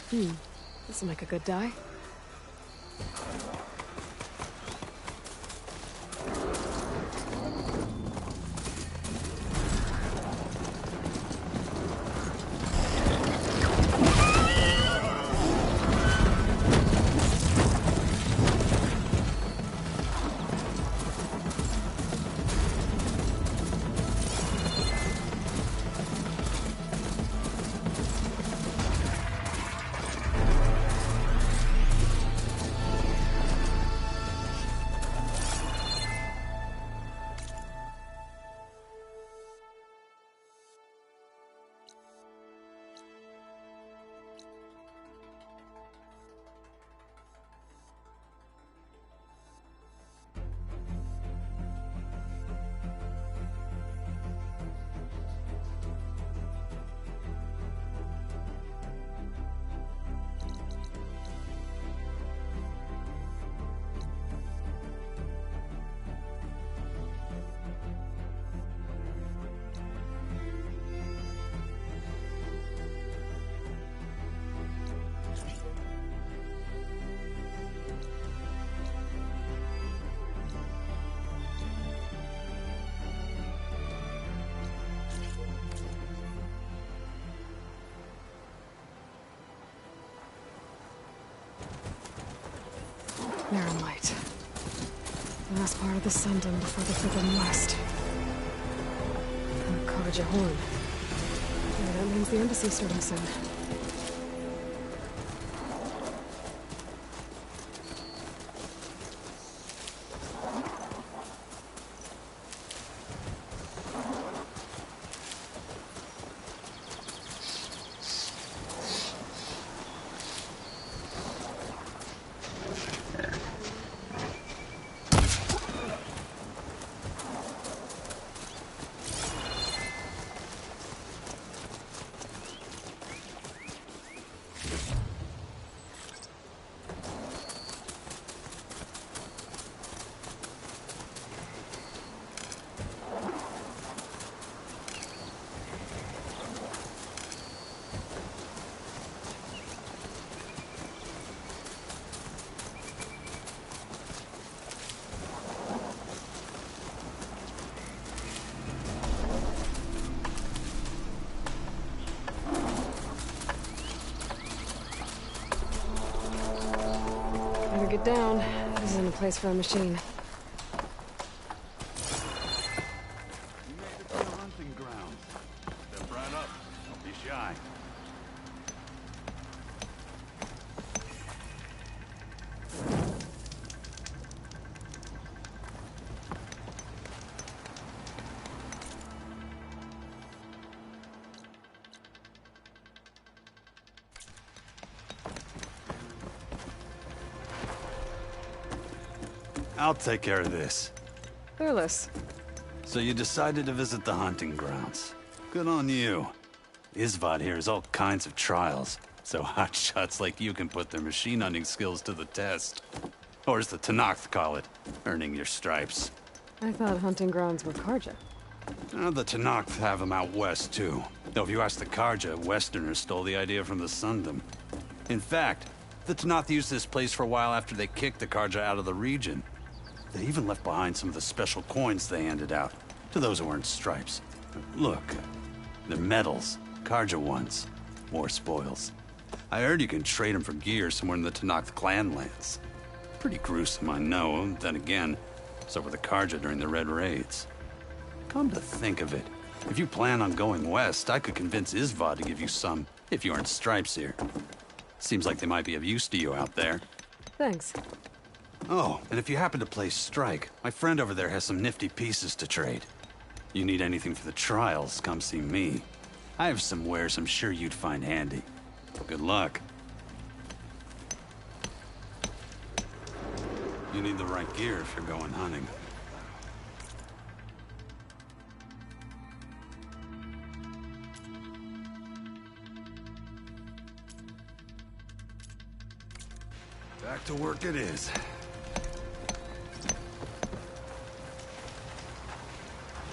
This'll make a good dye. Narumite. The last part of the Sundom before they flip them west. And Karja Horn. Yeah, that means the embassy's starting soon. Get down. This isn't a place for a machine. You made it to the hunting grounds. Step right up. Don't be shy. I'll take care of this. Fearless. So you decided to visit the hunting grounds. Good on you. Isvad here has all kinds of trials, so hotshots like you can put their machine hunting skills to the test. Or as the Tenakth call it, earning your stripes. I thought hunting grounds were Karja. The Tenakth have them out west, too. Though if you ask the Karja, Westerners stole the idea from the Sundom. In fact, the Tenakth used this place for a while after they kicked the Karja out of the region. They even left behind some of the special coins they handed out to those who earned stripes. Look, they're medals, Karja ones, more spoils. I heard you can trade them for gear somewhere in the Tenakth clan lands. Pretty gruesome, I know. Then again, so were the Karja during the Red Raids. Come to think of it, if you plan on going west, I could convince Isvad to give you some, if you earn stripes here. Seems like they might be of use to you out there. Thanks. Oh, and if you happen to play Strike, my friend over there has some nifty pieces to trade. You need anything for the trials, come see me. I have some wares I'm sure you'd find handy. Good luck. You need the right gear if you're going hunting. Back to work it is.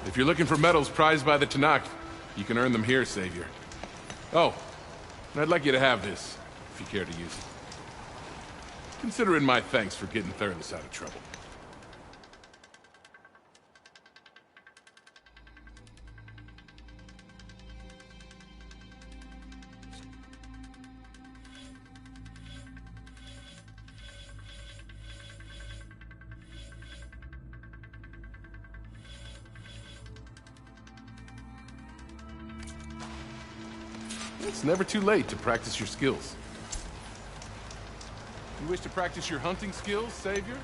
If you're looking for medals prized by the Tenakth, you can earn them here, Savior. Oh, and I'd like you to have this. if you care to use it. Consider it my thanks for getting Thurles out of trouble. It's never too late to practice your skills. You wish to practice your hunting skills, Savior?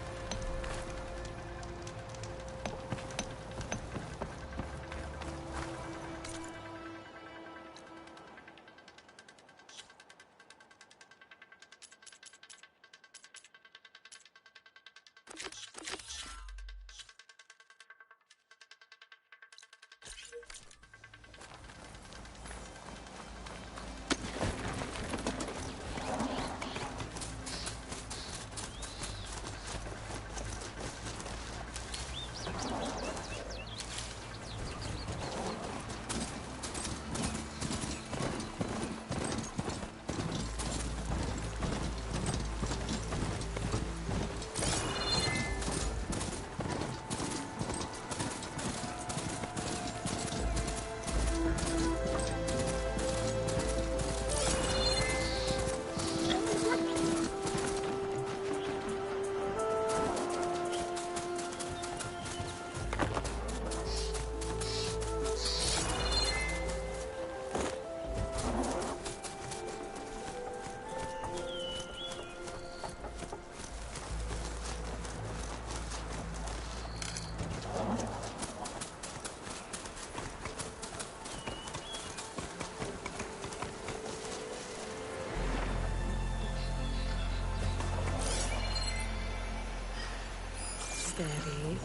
Steady.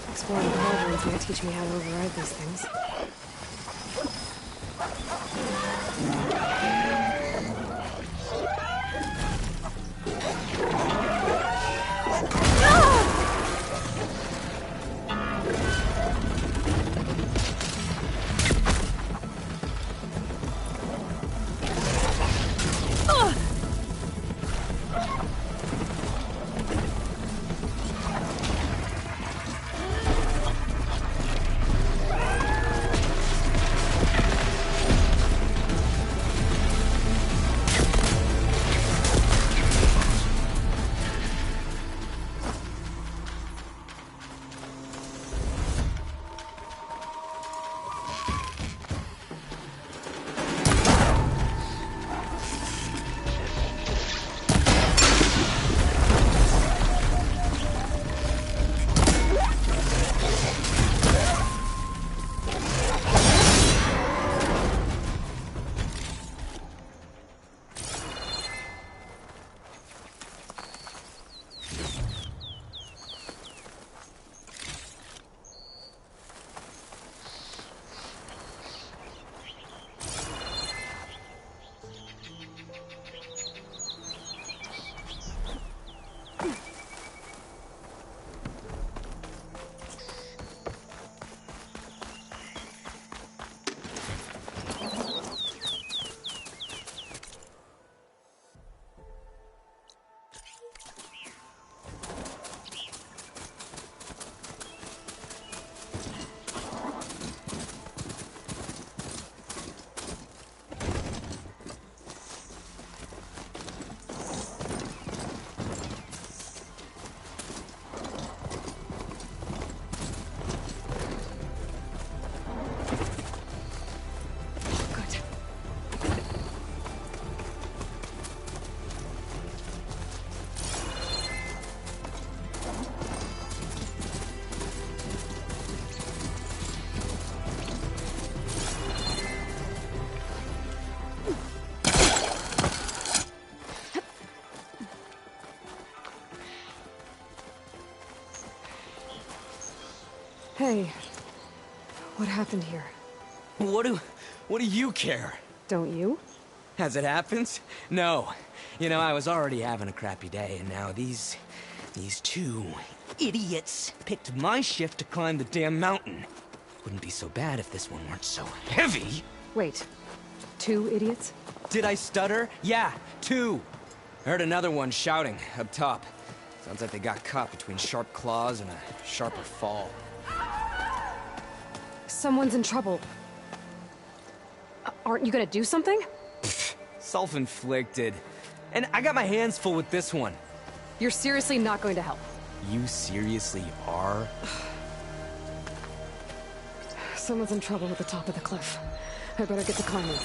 Explore the cauldron is gonna teach me how to override these things. Hey, what happened here? What do you care? Don't you? As it happens? No. You know, I was already having a crappy day, and now these two idiots picked my shift to climb the damn mountain. Wouldn't be so bad if this one weren't so heavy. Wait, 2 idiots? Did I stutter? Yeah, 2. I heard another one shouting up top. Sounds like they got caught between sharp claws and a sharper fall. Someone's in trouble. Aren't you gonna do something? Self-inflicted. And I got my hands full with this one. You're seriously not going to help? You seriously are? Someone's in trouble at the top of the cliff. I better get to climbing.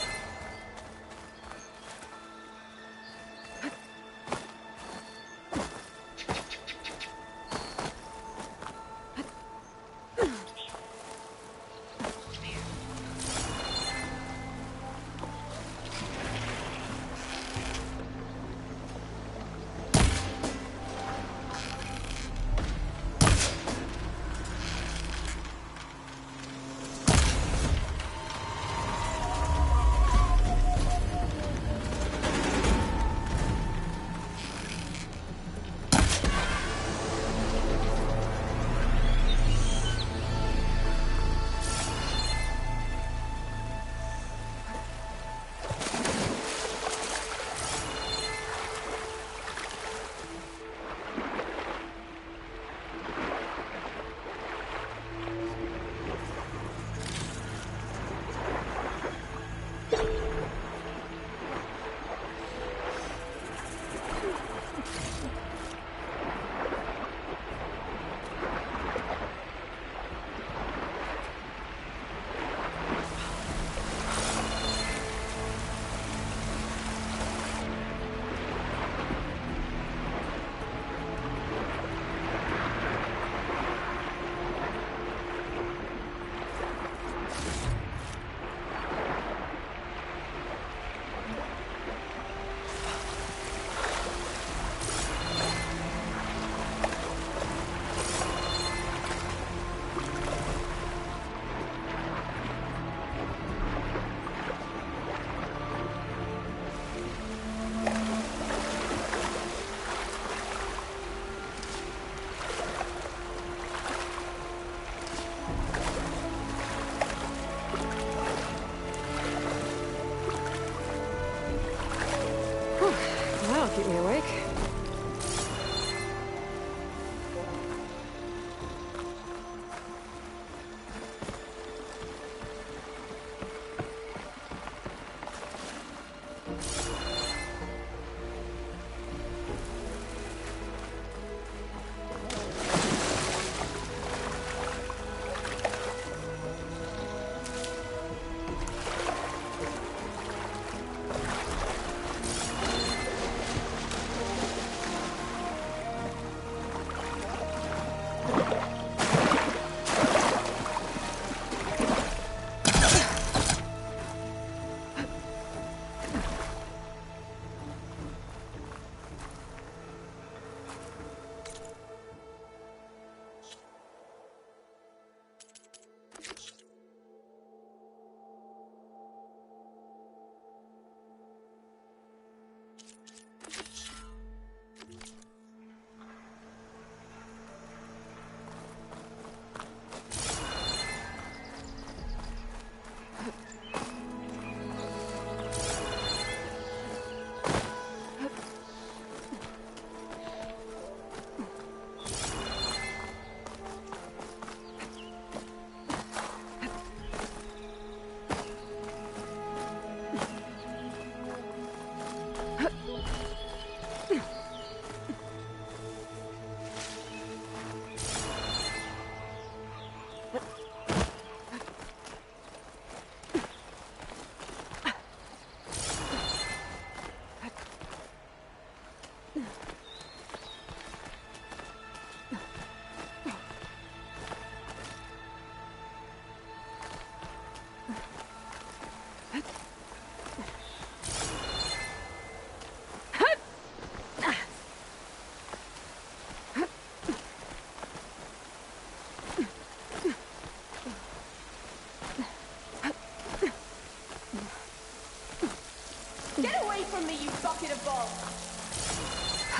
That'll keep me awake.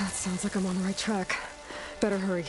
That sounds like I'm on the right track. Better hurry.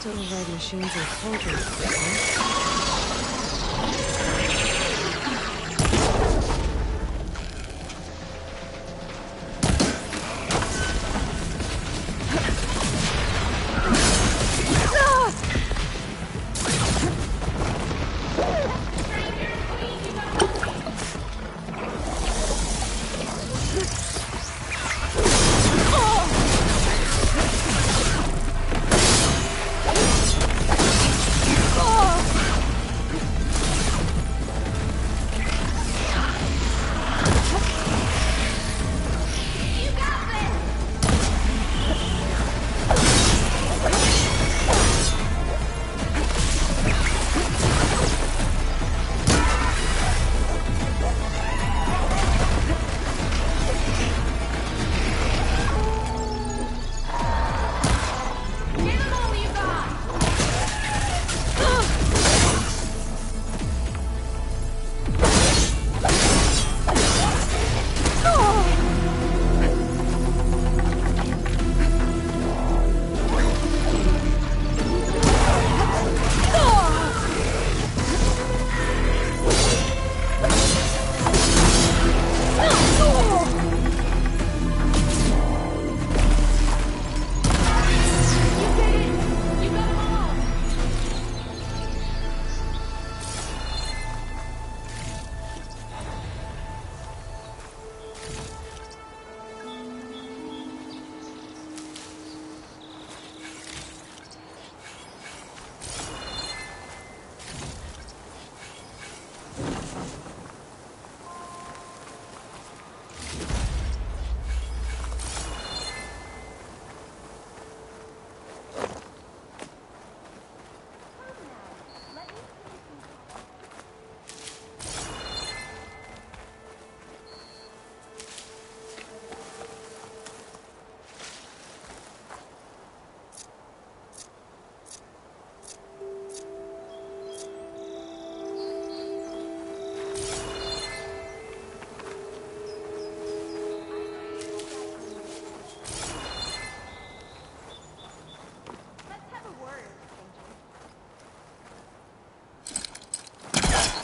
To override machines and soldiers.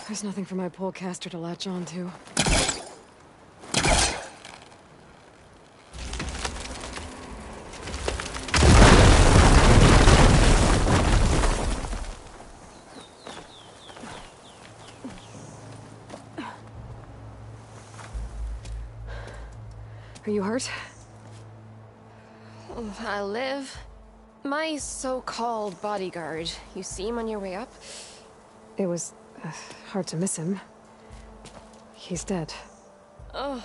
There's nothing for my polecaster to latch on to. Are you hurt? I'll live. My so-called bodyguard. You see him on your way up? It was hard to miss him. He's dead. Oh.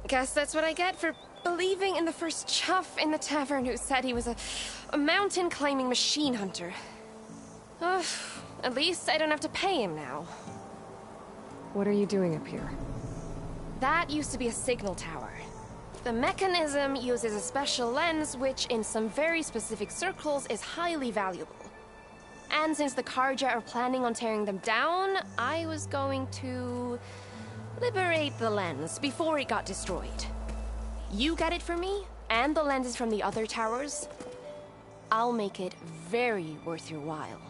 Guess that's what I get for believing in the first chuff in the tavern who said he was a mountain-climbing machine hunter. At least I don't have to pay him now. What are you doing up here? That used to be a signal tower. The mechanism uses a special lens which, in some very specific circles, is highly valuable. And since the Carja are planning on tearing them down, I was going to liberate the lens before it got destroyed. You get it for me, and the lenses from the other towers. I'll make it very worth your while.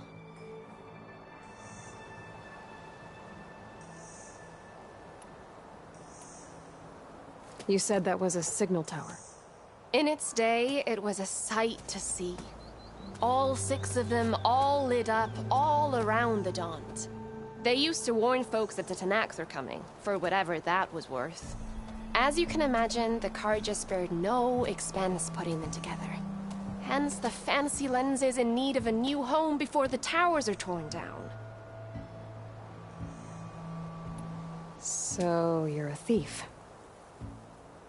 You said that was a signal tower. In its day, it was a sight to see. All 6 of them, all lit up, all around the Daunt. They used to warn folks that the Tenakth are coming, for whatever that was worth. As you can imagine, the Carja spared no expense putting them together. Hence, the fancy lens is in need of a new home before the towers are torn down. So, you're a thief.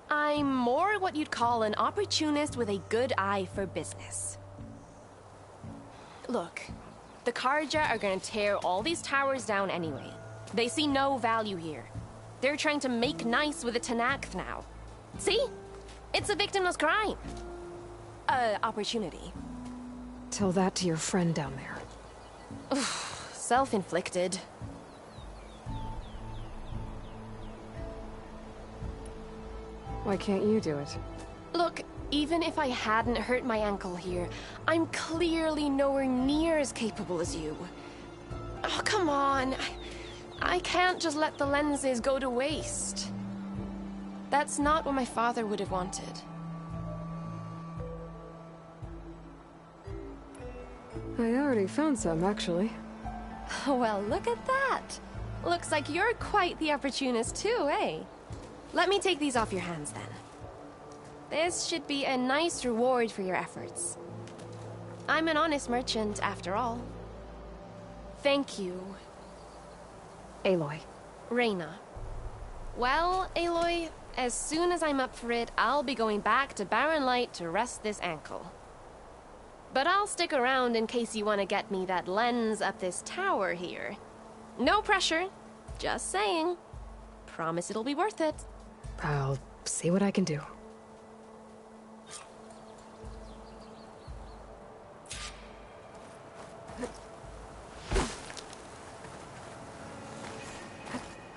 I'm more what you'd call an opportunist with a good eye for business. Look, the Carja are gonna tear all these towers down anyway. They see no value here. They're trying to make nice with the Tenakth now. See? It's a victimless crime. Opportunity. Tell that to your friend down there. Self-inflicted. Why can't you do it? Look, even if I hadn't hurt my ankle here, I'm clearly nowhere near as capable as you. Oh, come on. I can't just let the lenses go to waste. That's not what my father would have wanted. I already found some, actually. Well, look at that. Looks like you're quite the opportunist too, eh? Let me take these off your hands then. This should be a nice reward for your efforts. I'm an honest merchant, after all. Thank you. Aloy. Reyna. Well, Aloy, as soon as I'm up for it, I'll be going back to Barren Light to rest this ankle. But I'll stick around in case you want to get me that lens up this tower here. No pressure. Just saying. Promise it'll be worth it. I'll see what I can do.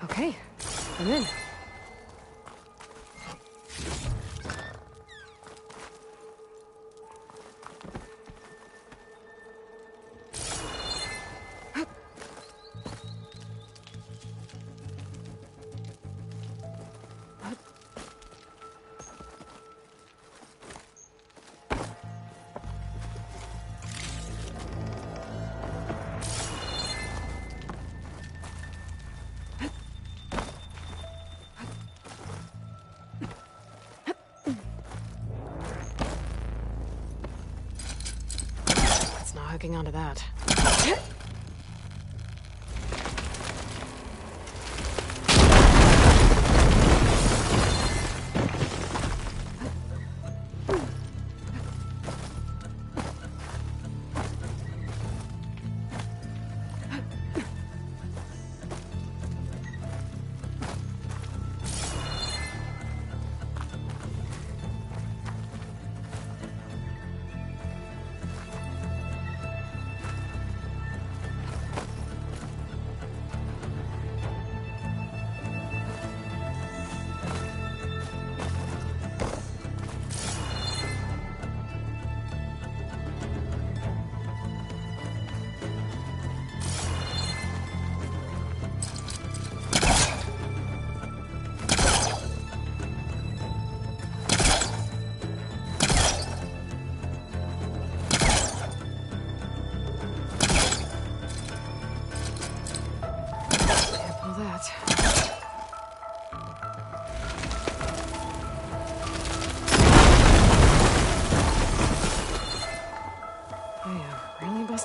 Okay, I'm in. Hooking onto that.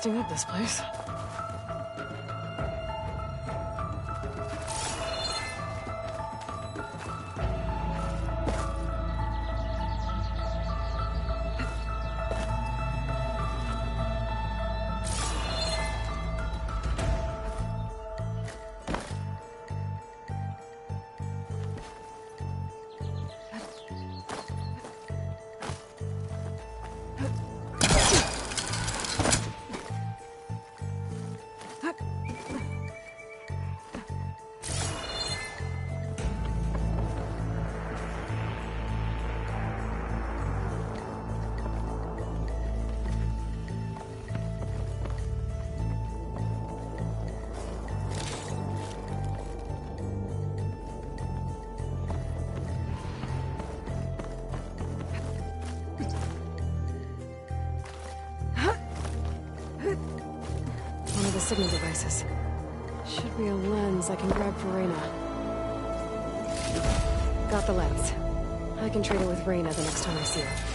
Up this place. the signal devices. Should be a lens I can grab for Reyna. Got the lens. I can trade it with Reyna the next time I see her.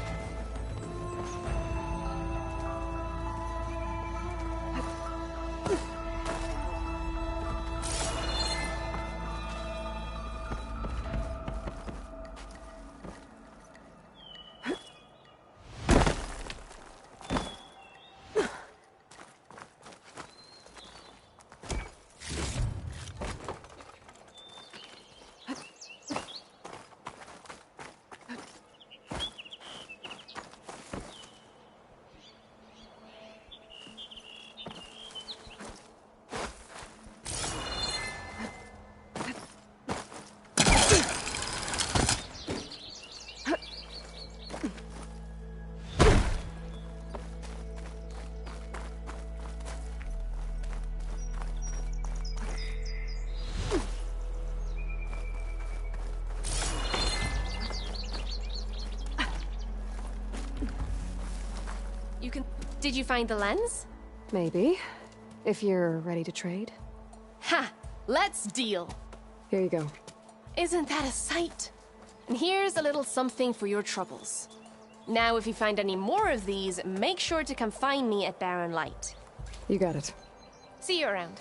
Did you find the lens? Maybe. If you're ready to trade. Ha! Let's deal! Here you go. Isn't that a sight? And here's a little something for your troubles. Now, if you find any more of these, make sure to come find me at Barren Light. You got it. See you around.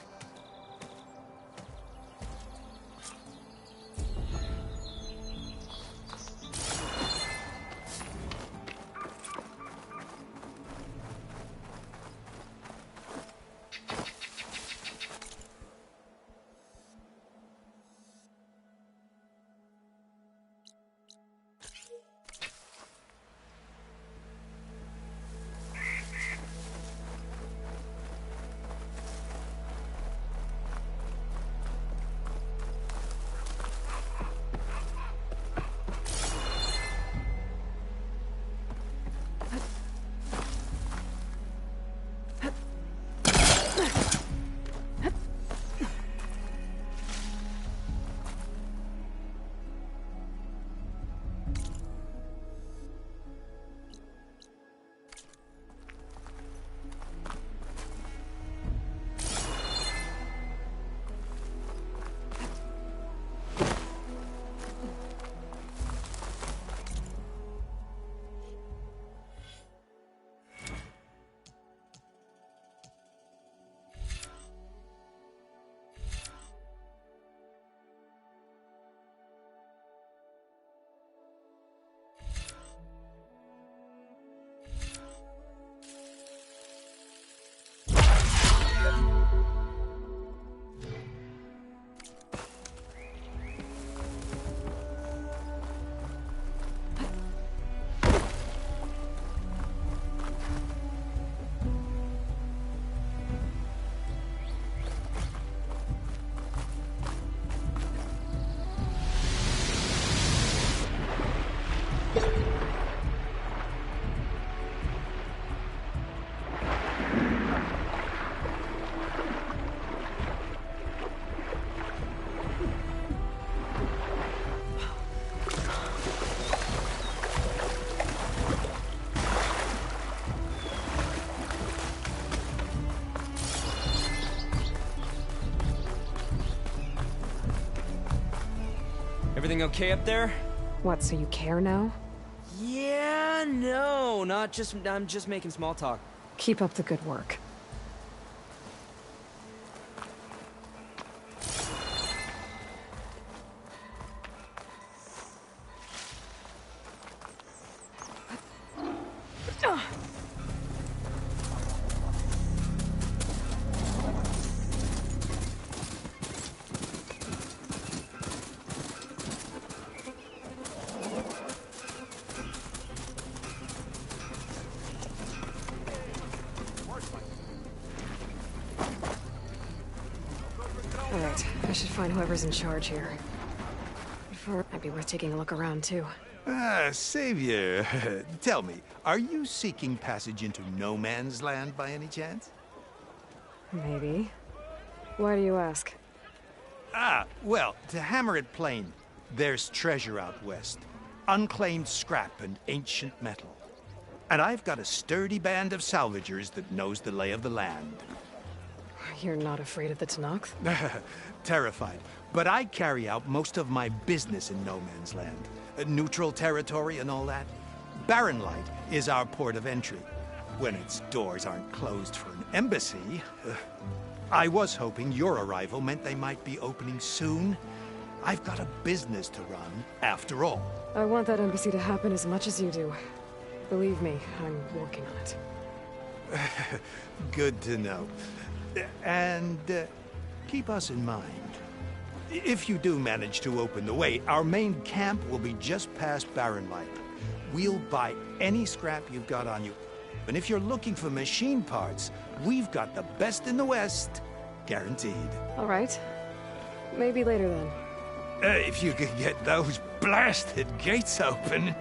Everything okay up there? What, so you care now? Yeah, no, I'm just making small talk. Keep up the good work. Alright, I should find whoever's in charge here. Might be worth taking a look around, too. Savior, tell me, are you seeking passage into no man's land by any chance? Maybe. Why do you ask? Well, to hammer it plain, there's treasure out west. Unclaimed scrap and ancient metal. And I've got a sturdy band of salvagers that knows the lay of the land. You're not afraid of the Tenakth? Terrified. But I carry out most of my business in no man's land. Neutral territory and all that. Barren Light is our port of entry. When its doors aren't closed for an embassy. I was hoping your arrival meant they might be opening soon. I've got a business to run, after all. I want that embassy to happen as much as you do. Believe me, I'm working on it. Good to know. And keep us in mind. If you do manage to open the way, our main camp will be just past Barren Light. We'll buy any scrap you've got on you. And if you're looking for machine parts, we've got the best in the West. Guaranteed. All right. Maybe later then. If you could get those blasted gates open.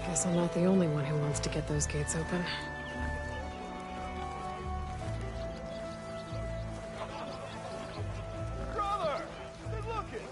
Guess I'm not the only one who wants to get those gates open. Brother! Good looking!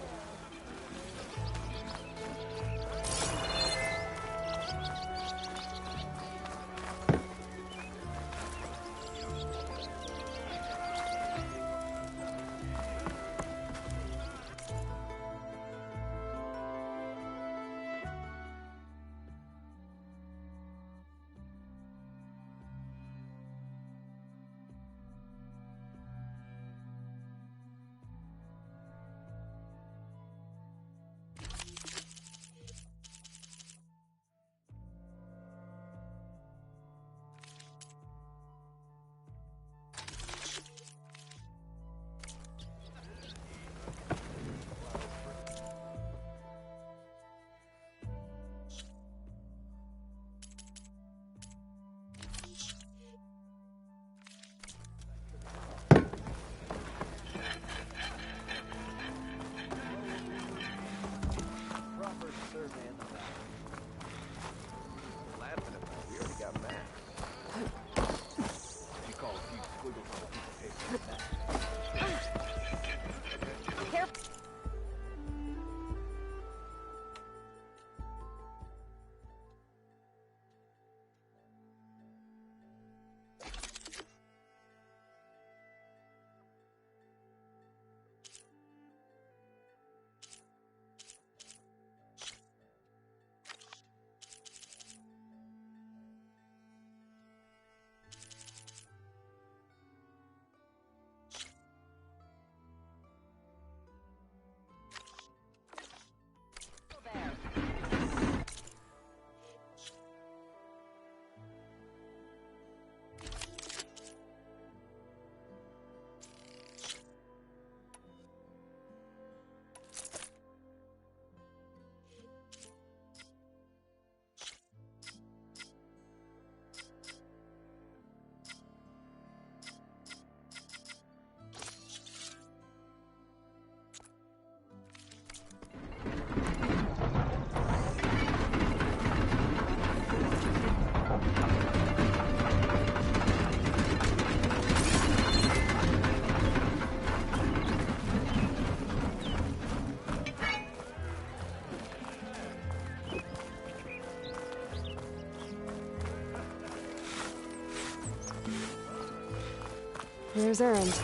Where's Erend?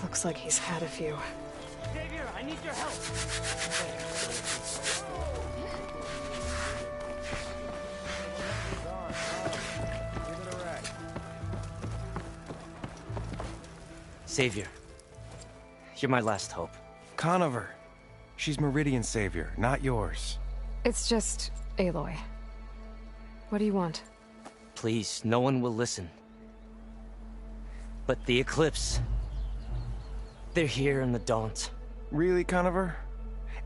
Looks like he's had a few. Xavier, I need your help. Savior, you're my last hope. Conover. She's Meridian's savior, not yours. It's just Aloy. What do you want? Please, no one will listen. But the Eclipse... they're here in the Daunt. Really, Conover?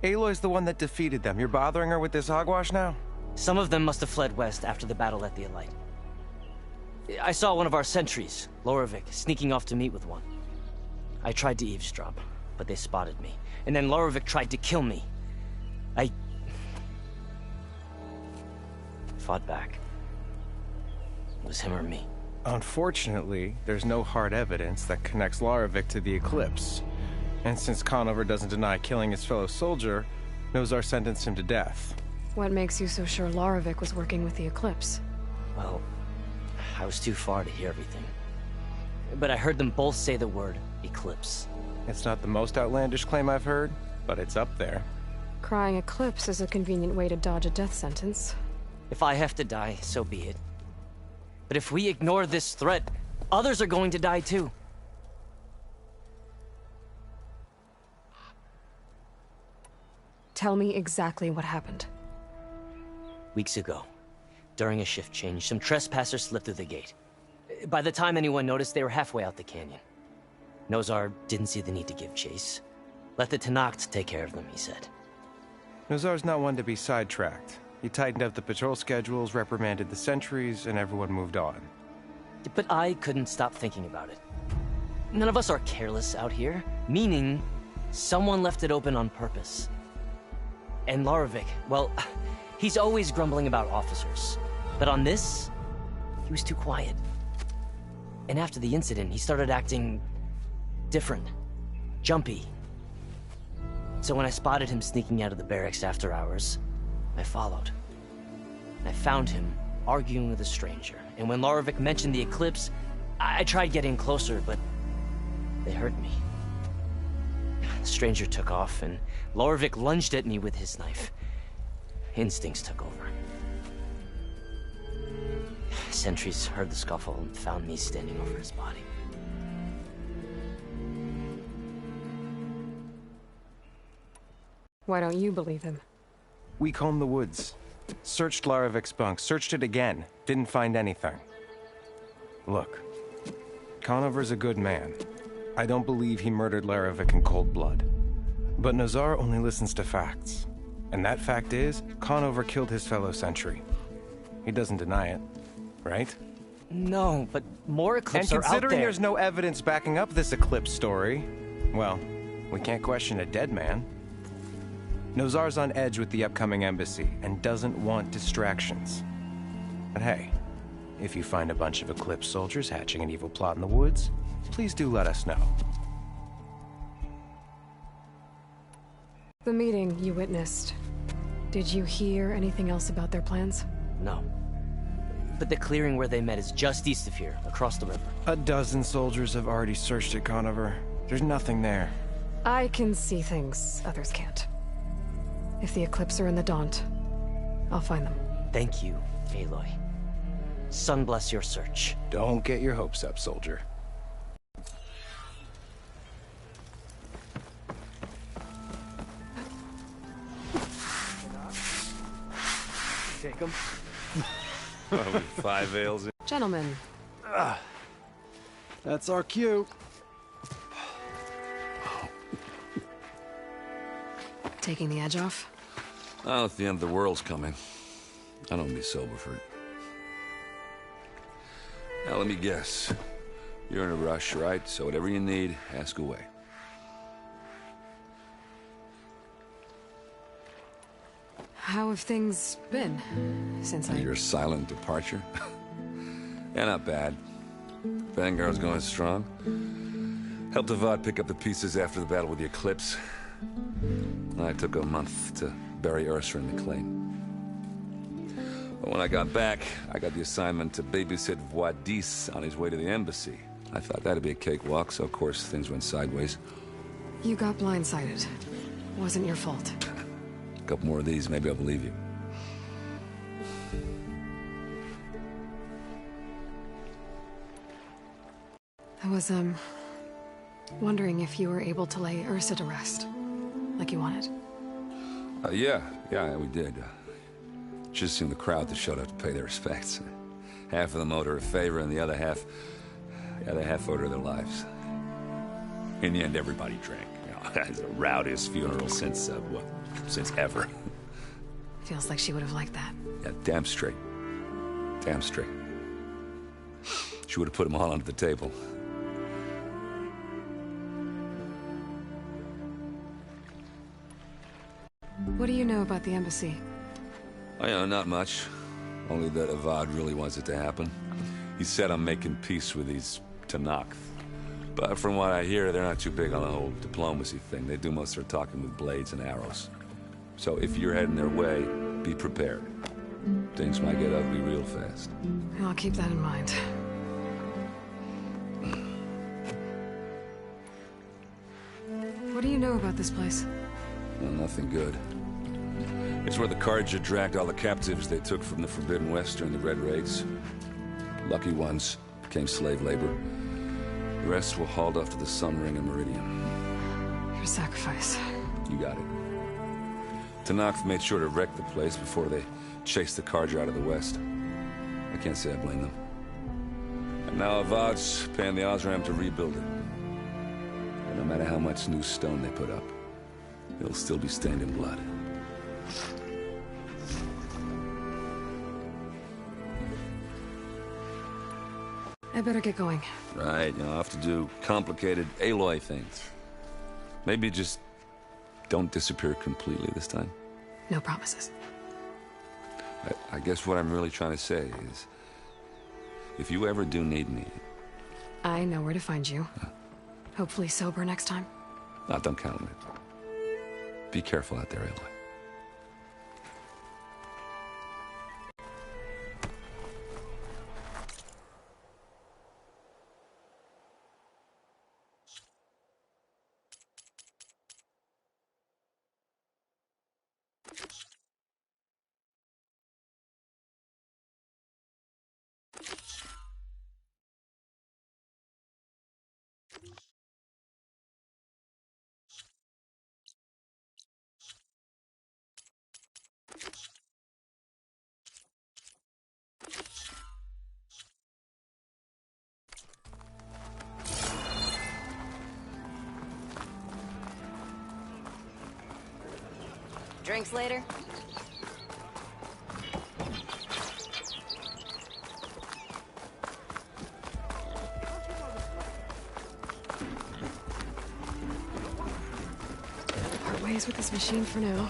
Aloy's the one that defeated them. You're bothering her with this hogwash now? Some of them must have fled west after the battle at the Elite. I saw one of our sentries, Lorovic, sneaking off to meet with one. I tried to eavesdrop, but they spotted me. And then Lorovic tried to kill me. I fought back. It was him or me. Unfortunately, there's no hard evidence that connects Lorovic to the Eclipse. And since Conover doesn't deny killing his fellow soldier, Nozar sentenced him to death. What makes you so sure Larovic was working with the Eclipse? Well, I was too far to hear everything. But I heard them both say the word Eclipse. It's not the most outlandish claim I've heard, but it's up there. Crying Eclipse is a convenient way to dodge a death sentence. If I have to die, so be it. But if we ignore this threat, others are going to die too. Tell me exactly what happened. Weeks ago, during a shift change, some trespassers slipped through the gate. By the time anyone noticed, they were halfway out the canyon. Nozar didn't see the need to give chase. Let the Tenakth take care of them, he said. Nozar's not one to be sidetracked. He tightened up the patrol schedules, reprimanded the sentries, and everyone moved on. But I couldn't stop thinking about it. None of us are careless out here, meaning someone left it open on purpose. And Larovic, well, he's always grumbling about officers. But on this, he was too quiet. And after the incident, he started acting different, jumpy. So when I spotted him sneaking out of the barracks after hours, I followed. I found him arguing with a stranger. And when Larovic mentioned the Eclipse, I tried getting closer, but they heard me. The stranger took off, and Larovic lunged at me with his knife. Instincts took over. Sentries heard the scuffle and found me standing over his body. Why don't you believe him? We combed the woods. Searched Larovic's bunk, searched it again. Didn't find anything. Look, Conover's a good man. I don't believe he murdered Larovic in cold blood. But Nozar only listens to facts. And that fact is, Conover killed his fellow sentry. He doesn't deny it, right? No, but more Eclipse are out there. And considering there's no evidence backing up this Eclipse story, well, we can't question a dead man. Nozar's on edge with the upcoming embassy and doesn't want distractions. But hey, if you find a bunch of Eclipse soldiers hatching an evil plot in the woods, please do let us know. The meeting you witnessed. Did you hear anything else about their plans? No. But the clearing where they met is just east of here, across the river. A dozen soldiers have already searched it, Conover. There's nothing there. I can see things others can't. If the Eclipse are in the Daunt, I'll find them. Thank you, Aloy. Sun bless your search. Don't get your hopes up, soldier. Take them. Oh, 5 ales in. Gentlemen. That's our cue. Taking the edge off? Oh, if the end of the world's coming, I don't be sober for it. Now, let me guess. You're in a rush, right? So whatever you need, ask away. How have things been since Your silent departure? Yeah, not bad. Vanguard's going strong. Helped Avad pick up the pieces after the battle with the Eclipse. I took a month to bury Ursa and McLean. But when I got back, I got the assignment to babysit Wadis on his way to the embassy. I thought that'd be a cakewalk, so of course things went sideways. You got blindsided. Wasn't your fault. A couple more of these, maybe I'll believe you. I was, wondering if you were able to lay Ursa to rest, like you wanted. Yeah, we did. Just seen the crowd that showed up to pay their respects. Half of them owed her a favor, and the other half owed her their lives. In the end, everybody drank. You know, it's the rowdiest funeral since ever. Feels like she would have liked that. Yeah, damn straight. Damn straight. She would have put them all under the table. What do you know about the embassy? I know, not much. Only that Avad really wants it to happen. He said I'm making peace with these Tenakth. But from what I hear, they're not too big on the whole diplomacy thing. They do most of their talking with blades and arrows. So if you're heading their way, be prepared. Things might get ugly real fast. I'll keep that in mind. What do you know about this place? Well, nothing good. It's where the Carja dragged all the captives they took from the Forbidden West during the Red Raids. Lucky ones became slave labor. The rest were hauled off to the Sun Ring and Meridian. Your sacrifice. You got it. Tenakth made sure to wreck the place before they chased the Carja out of the West. I can't say I blame them. And now Avad's paying the Osram to rebuild it. And no matter how much new stone they put up, it'll still be stained in blood. I better get going. Right, I'll have to do complicated Aloy things. Maybe just don't disappear completely this time. No promises. I guess what I'm really trying to say is, if you ever do need me... I know where to find you. Hopefully sober next time. Don't count on it. Be careful out there, Aloy. Drinks later? Part ways with this machine for now.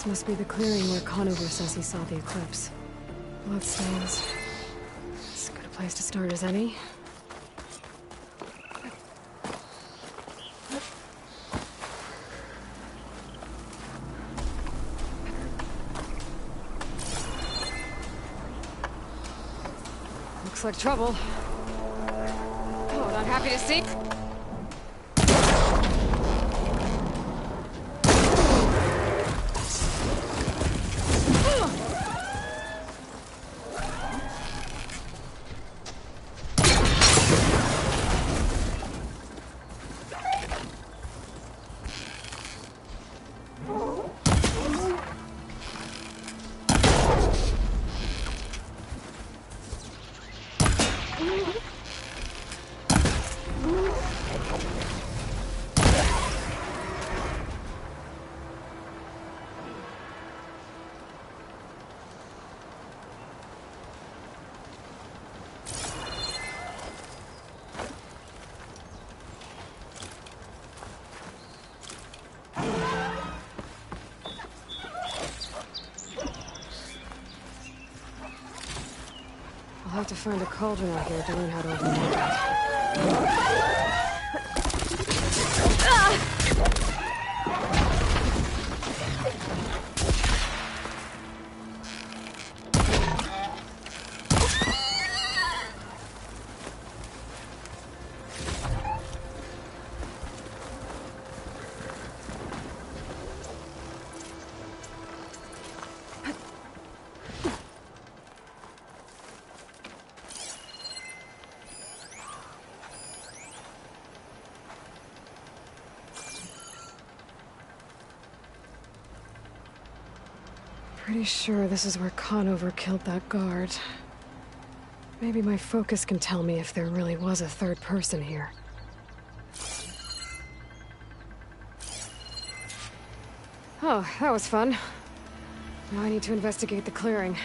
This must be the clearing where Conover says he saw the eclipse. Bloodstains. As good a place to start as any. Looks like trouble. Oh, not happy to see. I'll have to find a cauldron out here to learn how to open it. Pretty sure this is where Conover killed that guard. Maybe my focus can tell me if there really was a third person here. Oh, that was fun. Now I need to investigate the clearing.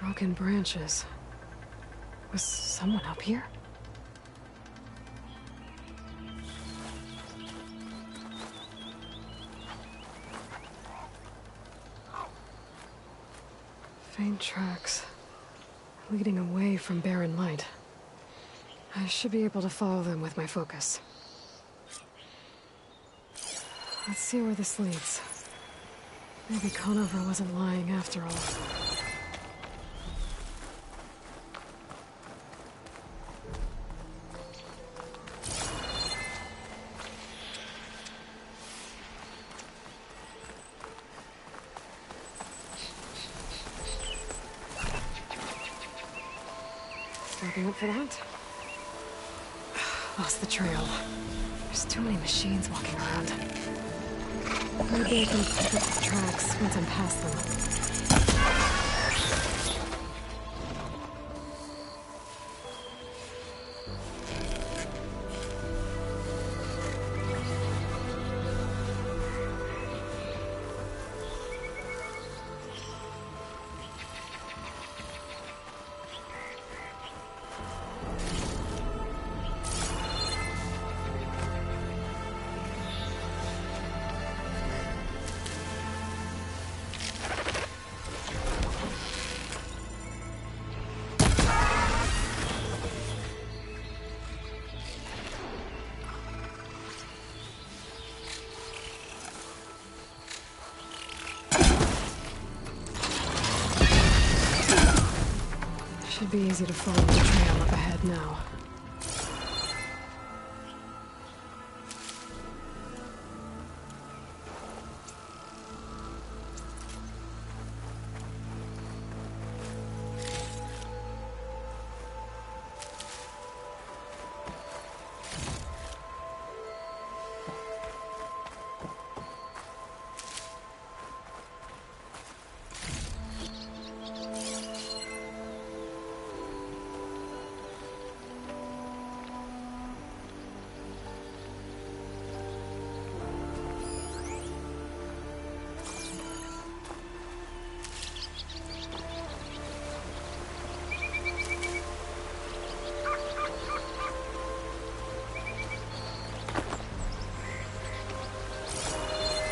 Broken branches. Was someone up here? Faint tracks, leading away from Barren Light. I should be able to follow them with my focus. Let's see where this leads. Maybe Conover wasn't lying after all. Stopping up for that? Lost the trail. There's too many machines walking around. Maybe I can pick up the tracks once I'm past them. Should be easy to follow the trail up ahead now.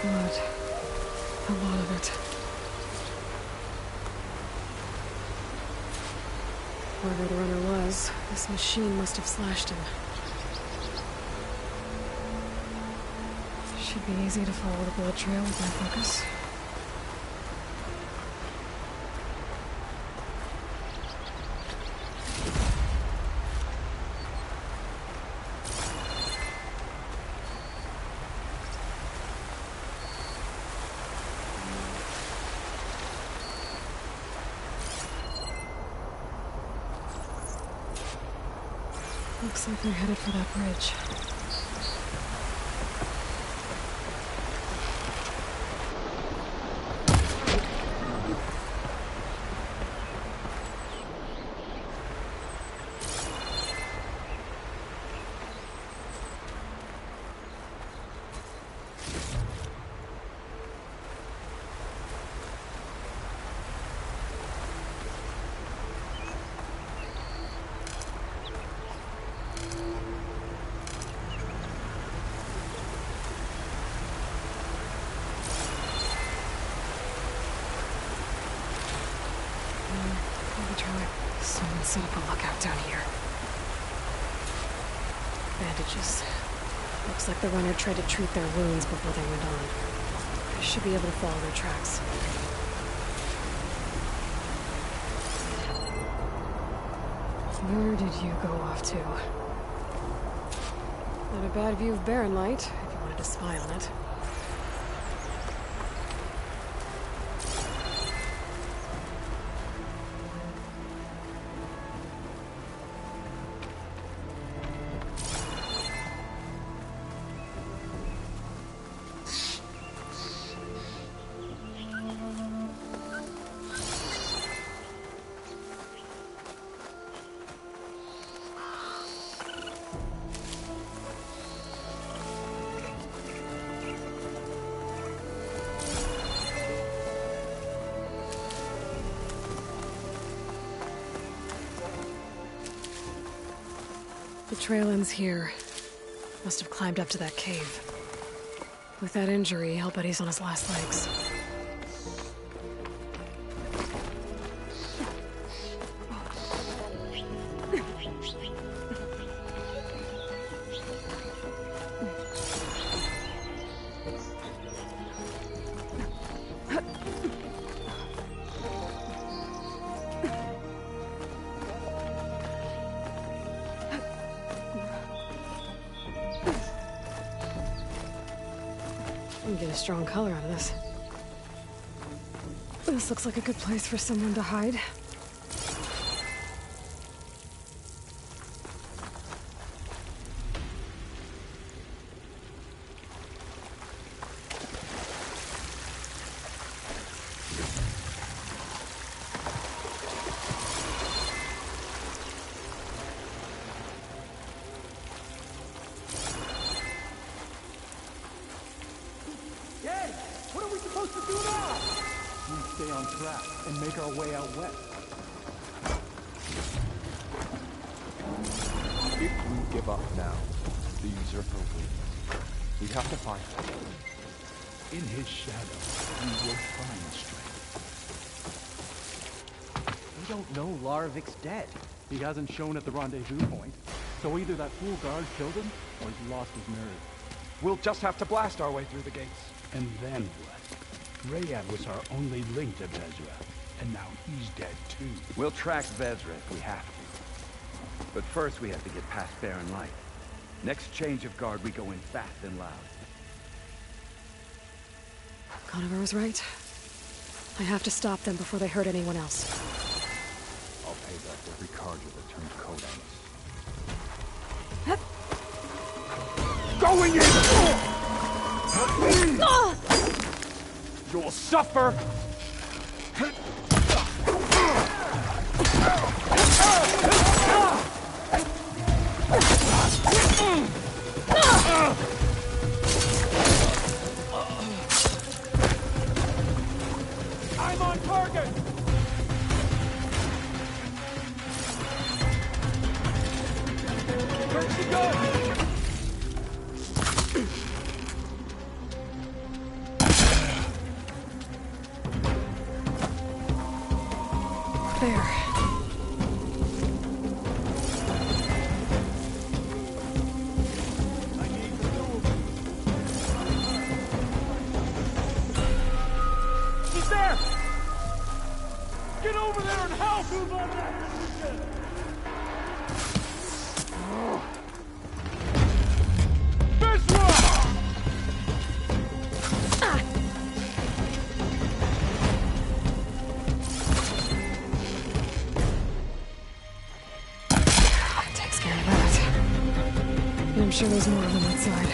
Blood. A lot of it. Wherever the runner was, this machine must have slashed him. Should be easy to follow the blood trail with my focus. Looks like we're headed for that bridge. Someone set up a lookout down here. Bandages. Looks like the runner tried to treat their wounds before they went on. I should be able to follow their tracks. Where did you go off to? Not a bad view of Barren Light, if you wanted to spy on it. The trail ends here. Must have climbed up to that cave. With that injury, I'll bet he's on his last legs. Get a strong color out of this. This looks like a good place for someone to hide. Stay on track and make our way out west. If we give up now, the usurper wins. We have to find him. In his shadow, we will find strength. We don't know Larovik's dead. He hasn't shown at the rendezvous point. So either that fool guard killed him, or he's lost his nerve. We'll just have to blast our way through the gates. And then what? Rayad was our only link to Vezra, and now he's dead too. We'll track Vezra if we have to. But first we have to get past Barren Light. Next change of guard, we go in fast and loud. Conover was right. I have to stop them before they hurt anyone else. I'll pay back every Carja that turned coat on us. Going in! You'll suffer! I'm on target! Where'd she go? There. He's there! Get over there and help! Move on that position! I'm sure there's more of them outside.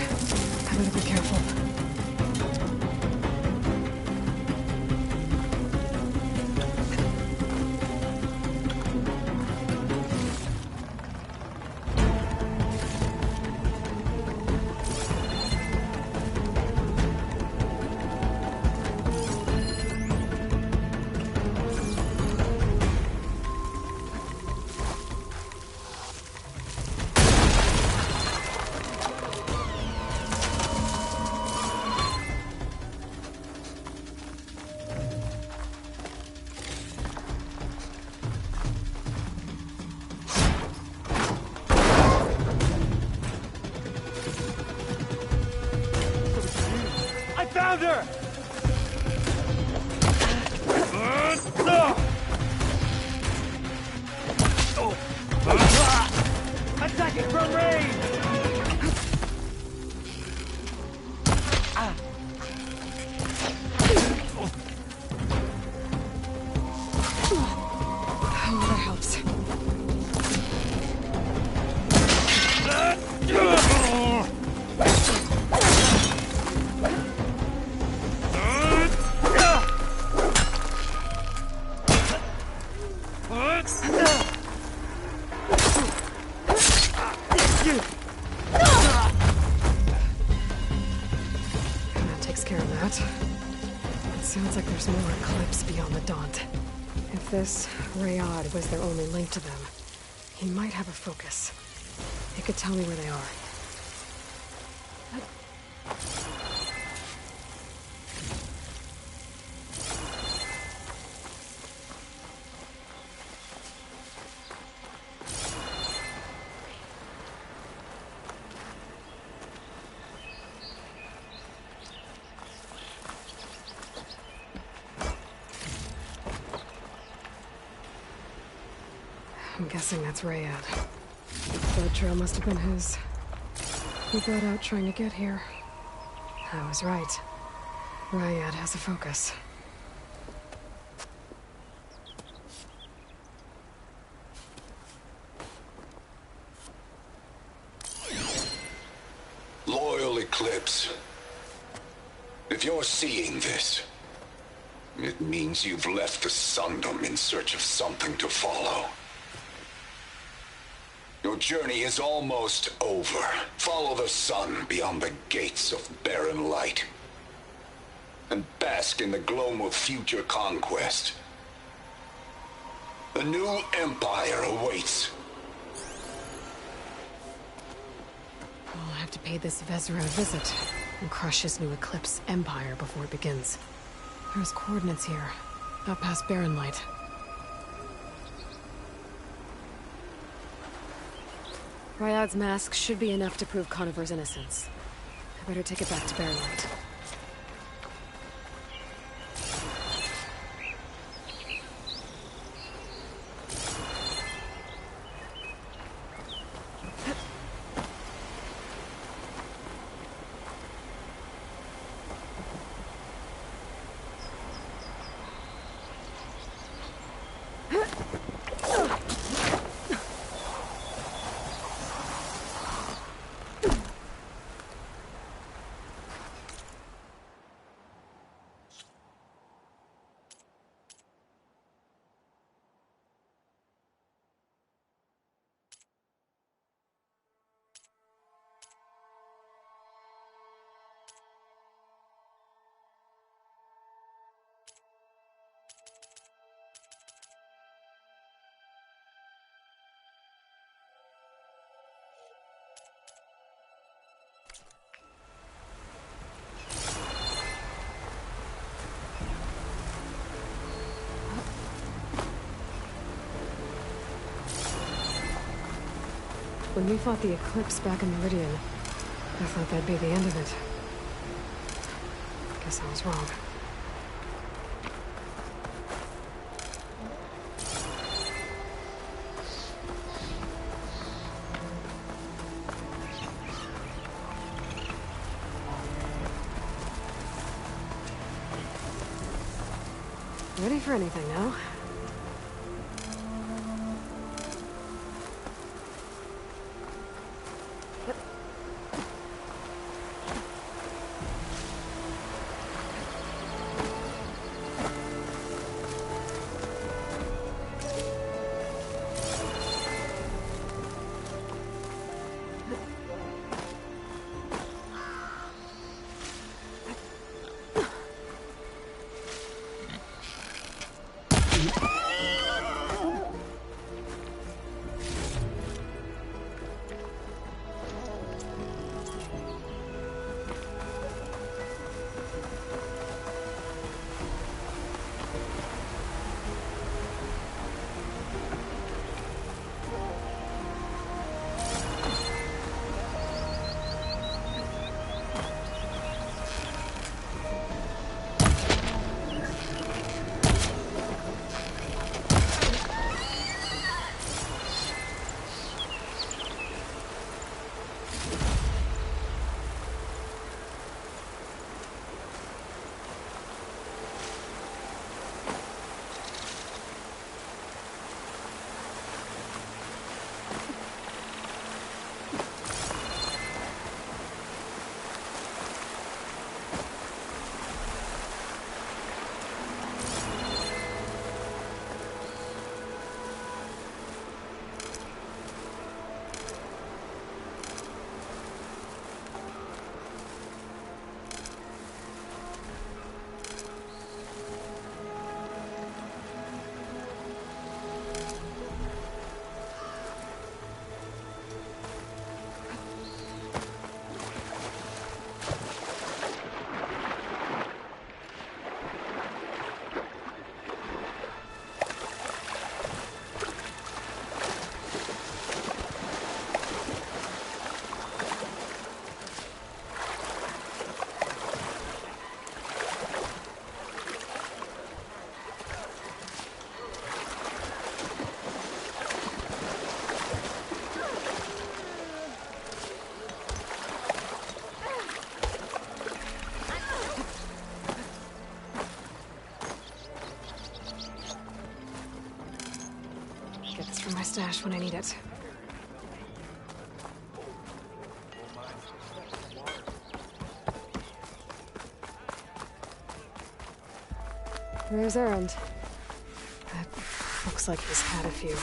I better be careful. Found her! Attacking from range! That helps. That takes care of that. It sounds like there's more Eclipse beyond the Daunt. If this Rayad was their only link to them, he might have a focus. He could tell me where they are. I'm guessing that's Rayad. Blood trail must have been his. He got out trying to get here. I was right. Rayad has a focus. Loyal Eclipse. If you're seeing this, it means you've left the Sundom in search of something to follow. Your journey is almost over. Follow the sun beyond the gates of barren light. And bask in the gloam of future conquest. The new empire awaits. I'll have to pay this Vezra a visit and crush his new Eclipse empire before it begins. There's coordinates here, up past Barren Light. Ryad's mask should be enough to prove Conover's innocence. I better take it back to Barren Light. When we fought the Eclipse back in Meridian, I thought that'd be the end of it. Guess I was wrong. Ready for anything now? my stash when I need it. There's Erend. That looks like he's had a few.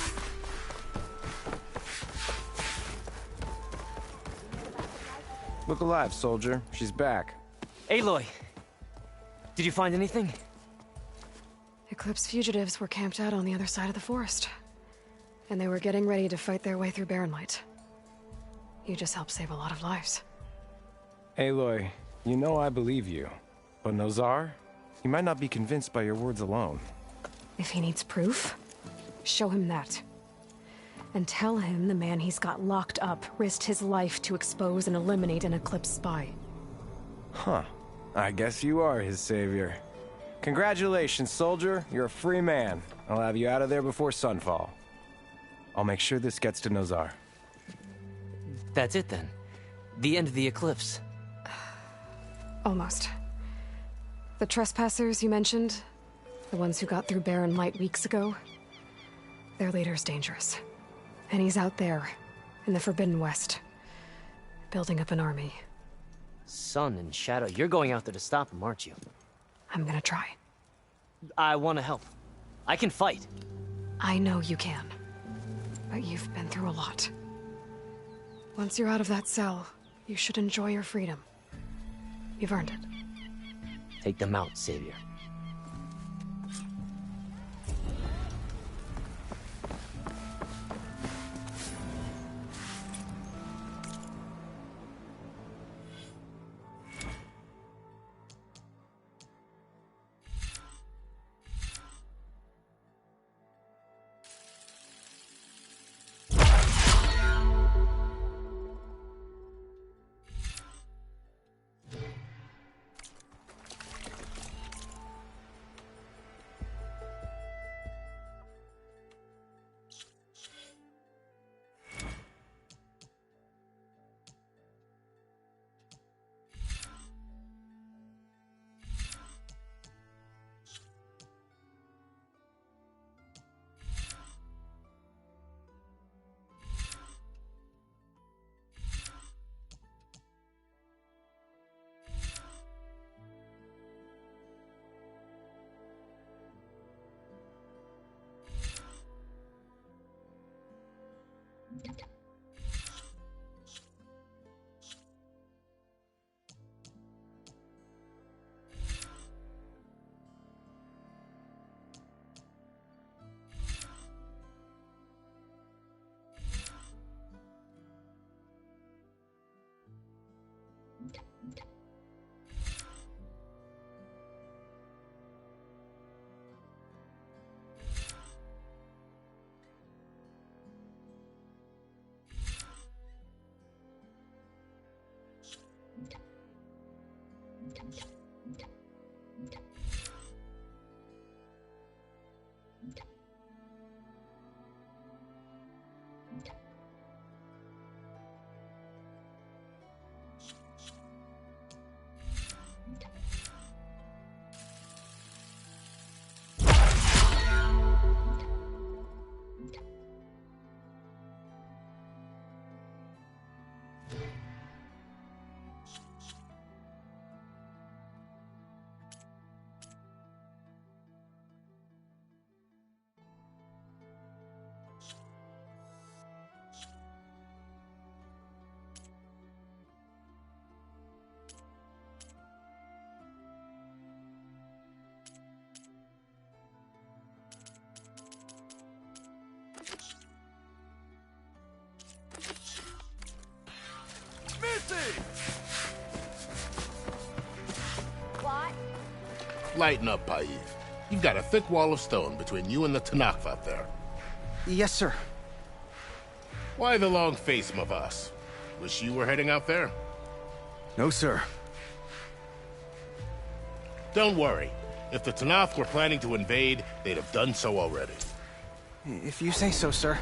Look alive, soldier. She's back. Aloy! Did you find anything? Eclipse fugitives were camped out on the other side of the forest. And they were getting ready to fight their way through Barren Light. You just helped save a lot of lives. Aloy, you know I believe you. But Nozar? He might not be convinced by your words alone. If he needs proof, show him that. And tell him the man he's got locked up risked his life to expose and eliminate an Eclipse spy. Huh. I guess you are his savior. Congratulations, soldier. You're a free man. I'll have you out of there before sunfall. I'll make sure this gets to Nozar. That's it then. The end of the Eclipse. Almost. The trespassers you mentioned, the ones who got through Barren Light weeks ago, their leader's dangerous. And he's out there, in the Forbidden West, building up an army. Sun and Shadow, you're going out there to stop him, aren't you? I'm gonna try. I want to help. I can fight. I know you can. But you've been through a lot. Once you're out of that cell, you should enjoy your freedom. You've earned it. Take them out, Savior. What? Lighten up, Paiv. You've got a thick wall of stone between you and the Tanakh out there. Yes, sir. Why the long face, Mavas? Wish you were heading out there? No, sir. Don't worry. If the Tanakh were planning to invade, they'd have done so already. If you say so, sir.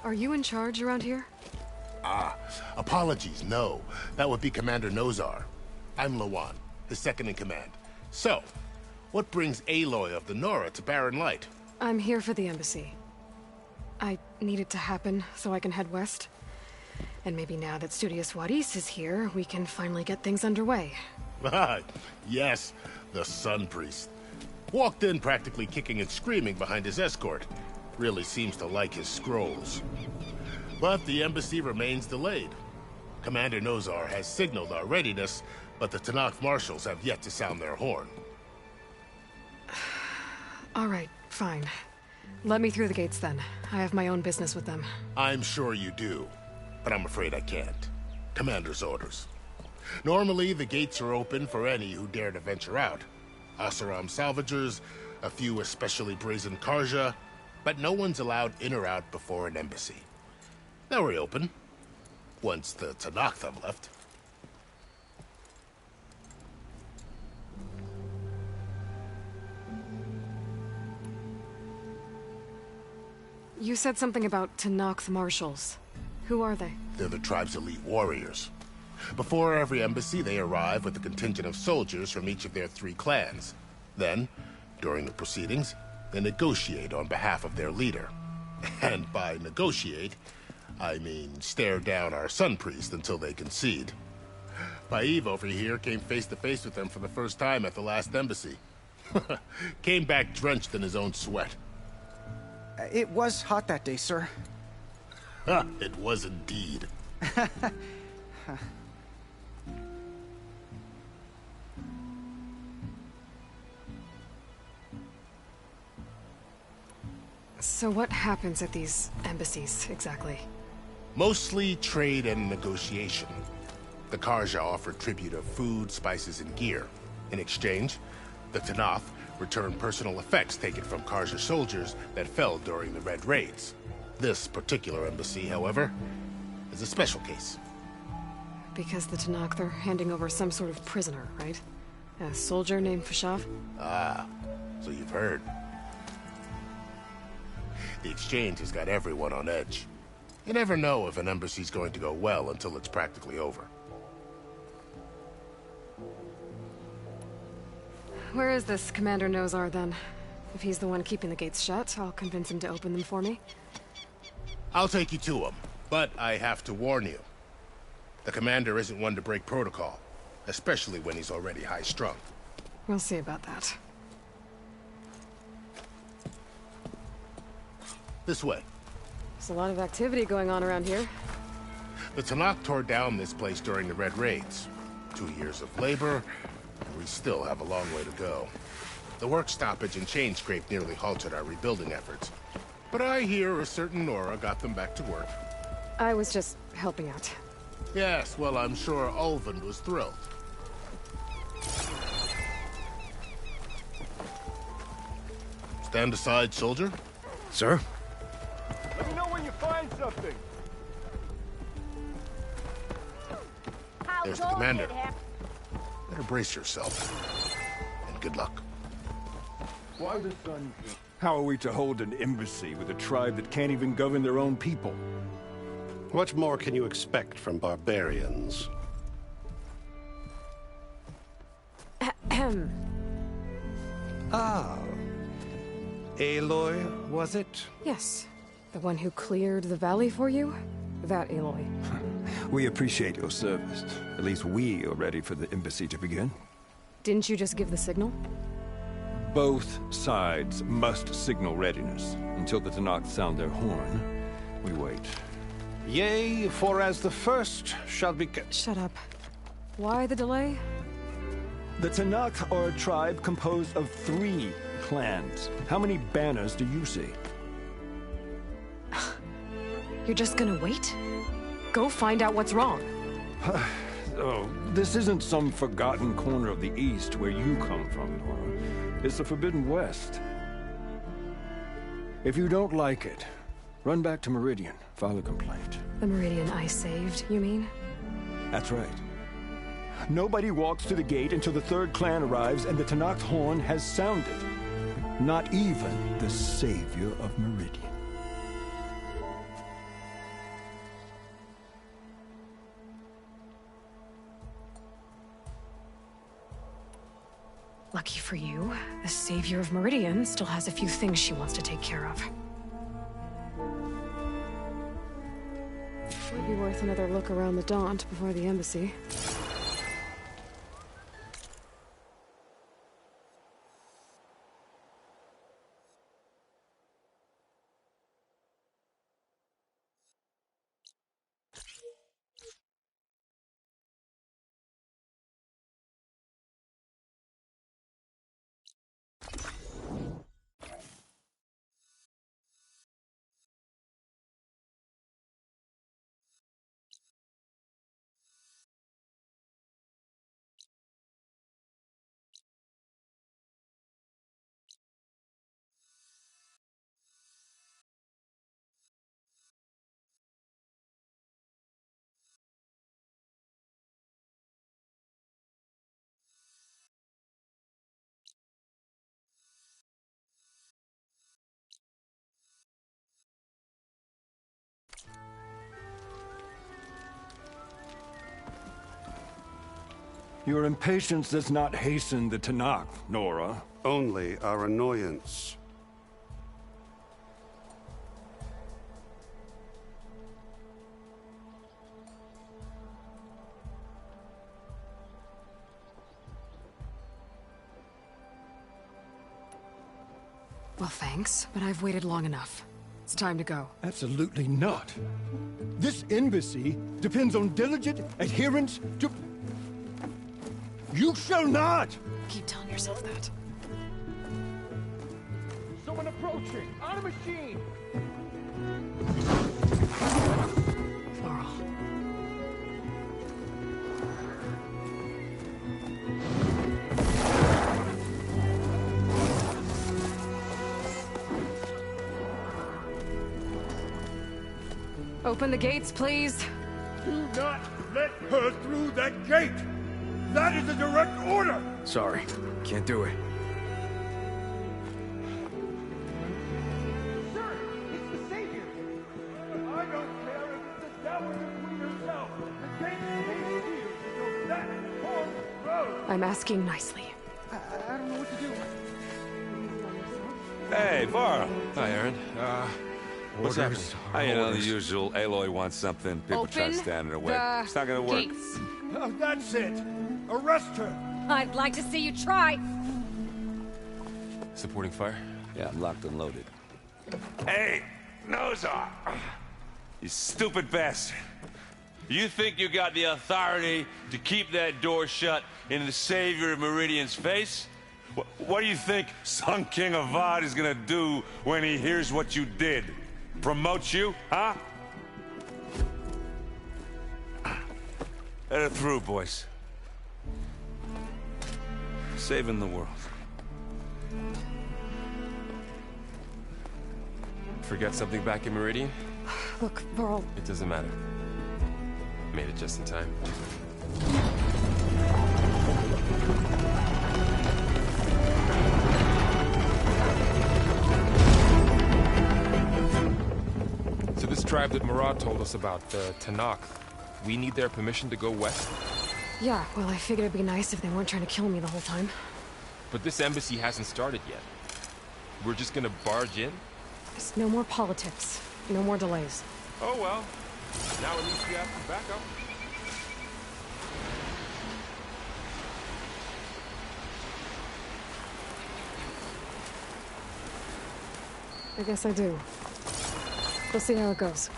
Are you in charge around here? Apologies, no. That would be Commander Nozar. I'm Lawan, his second in command. So, what brings Aloy of the Nora to Barren Light? I'm here for the embassy. I need it to happen so I can head west. And maybe now that Studious Wadis is here, we can finally get things underway. Yes, the Sun Priest. Walked in practically kicking and screaming behind his escort. Really seems to like his scrolls. But the embassy remains delayed. Commander Nozar has signaled our readiness, but the Tenakth marshals have yet to sound their horn. All right, fine. Let me through the gates then. I have my own business with them. I'm sure you do, but I'm afraid I can't. Commander's orders. Normally, the gates are open for any who dare to venture out. Oseram salvagers, a few especially brazen Karja, but no one's allowed in or out before an embassy. They'll reopen, once the Tenakth have left. You said something about Tenakth marshals. Who are they? They're the tribe's elite warriors. Before every embassy, they arrive with a contingent of soldiers from each of their 3 clans. Then, during the proceedings, they negotiate on behalf of their leader. And by negotiate, I mean stare down our Sun Priest until they concede. Paiv over here came face to face with them for the first time at the last embassy. Came back drenched in his own sweat. It was hot that day, sir. It was indeed. So what happens at these embassies, exactly? Mostly trade and negotiation. The Karja offer tribute of food, spices, and gear. In exchange, the Tenakth return personal effects taken from Karja soldiers that fell during the Red Raids. This particular embassy, however, is a special case. Because the Tenakth are handing over some sort of prisoner, right? A soldier named Fashav? Ah, so you've heard. The exchange has got everyone on edge. You never know if an embassy's going to go well until it's practically over. Where is this Commander Nozar, then? If he's the one keeping the gates shut, I'll convince him to open them for me. I'll take you to him, but I have to warn you. The commander isn't one to break protocol, especially when he's already high-strung. We'll see about that. This way. There's a lot of activity going on around here. The Tenakth tore down this place during the Red Raids. 2 years of labor, and we still have a long way to go. The work stoppage and chain scrape nearly halted our rebuilding efforts. But I hear a certain Nora got them back to work. I was just helping out. Yes, well, I'm sure Ulvund was thrilled. Stand aside, soldier. Sir? Let me know when you find something. There's the commander. Better brace yourself. And good luck. Why the sun? How are we to hold an embassy with a tribe that can't even govern their own people? What more can you expect from barbarians? Ahem. Ah. Aloy, was it? Yes. The one who cleared the valley for you? That Aloy. We appreciate your service. At least we are ready for the embassy to begin. Didn't you just give the signal? Both sides must signal readiness. Until the Tenakth sound their horn, we wait. Yea, for as the first shall be... Shut up. Why the delay? The Tenakth are a tribe composed of 3 clans. How many banners do you see? You're just gonna wait? Go find out what's wrong. Oh, this isn't some forgotten corner of the East where you come from, Nora. It's the Forbidden West. If you don't like it, run back to Meridian, file a complaint. The Meridian I saved, you mean? That's right. Nobody walks to the gate until the 3rd clan arrives and the Tenakth horn has sounded. Not even the savior of Meridian. Lucky for you, the Savior of Meridian still has a few things she wants to take care of. Might be worth another look around the Daunt before the embassy. Your impatience does not hasten the Tenakth, Nora. Only our annoyance. Well, thanks, but I've waited long enough. It's time to go. Absolutely not. This embassy depends on diligent adherence to... You shall not! Keep telling yourself that. Someone approaching! On a machine! Varl. Open the gates, please. Do not let her through that gate! That is a direct order! Sorry, can't do it. Sir, it's the Savior! I don't care if it's the devil or Queen herself. The gate stays here until that horn blows. I'm asking nicely. I don't know what to do. Hey, Varl. Hi, Aaron. What's happening? You know, the usual. Aloy wants something. People try to stand in her way. It's not gonna work. Gates. Oh, that's it. Arrest her. I'd like to see you try. Supporting fire? Yeah, I'm locked and loaded. Hey, Nozar! You stupid bastard. You think you got the authority to keep that door shut in the Savior of Meridian's face? What do you think Sun King Avad is gonna do when he hears what you did? Promote you, huh? Let her through, boys. Saving the world. Forget something back in Meridian? Look, Varl. It doesn't matter. Made it just in time. So this tribe that Murad told us about, the Tenakth, we need their permission to go west? Yeah, well, I figured it'd be nice if they weren't trying to kill me the whole time. But this embassy hasn't started yet. We're just gonna barge in? There's no more politics. No more delays. Oh well. Now at least we have some backup. I guess I do. We'll see how it goes.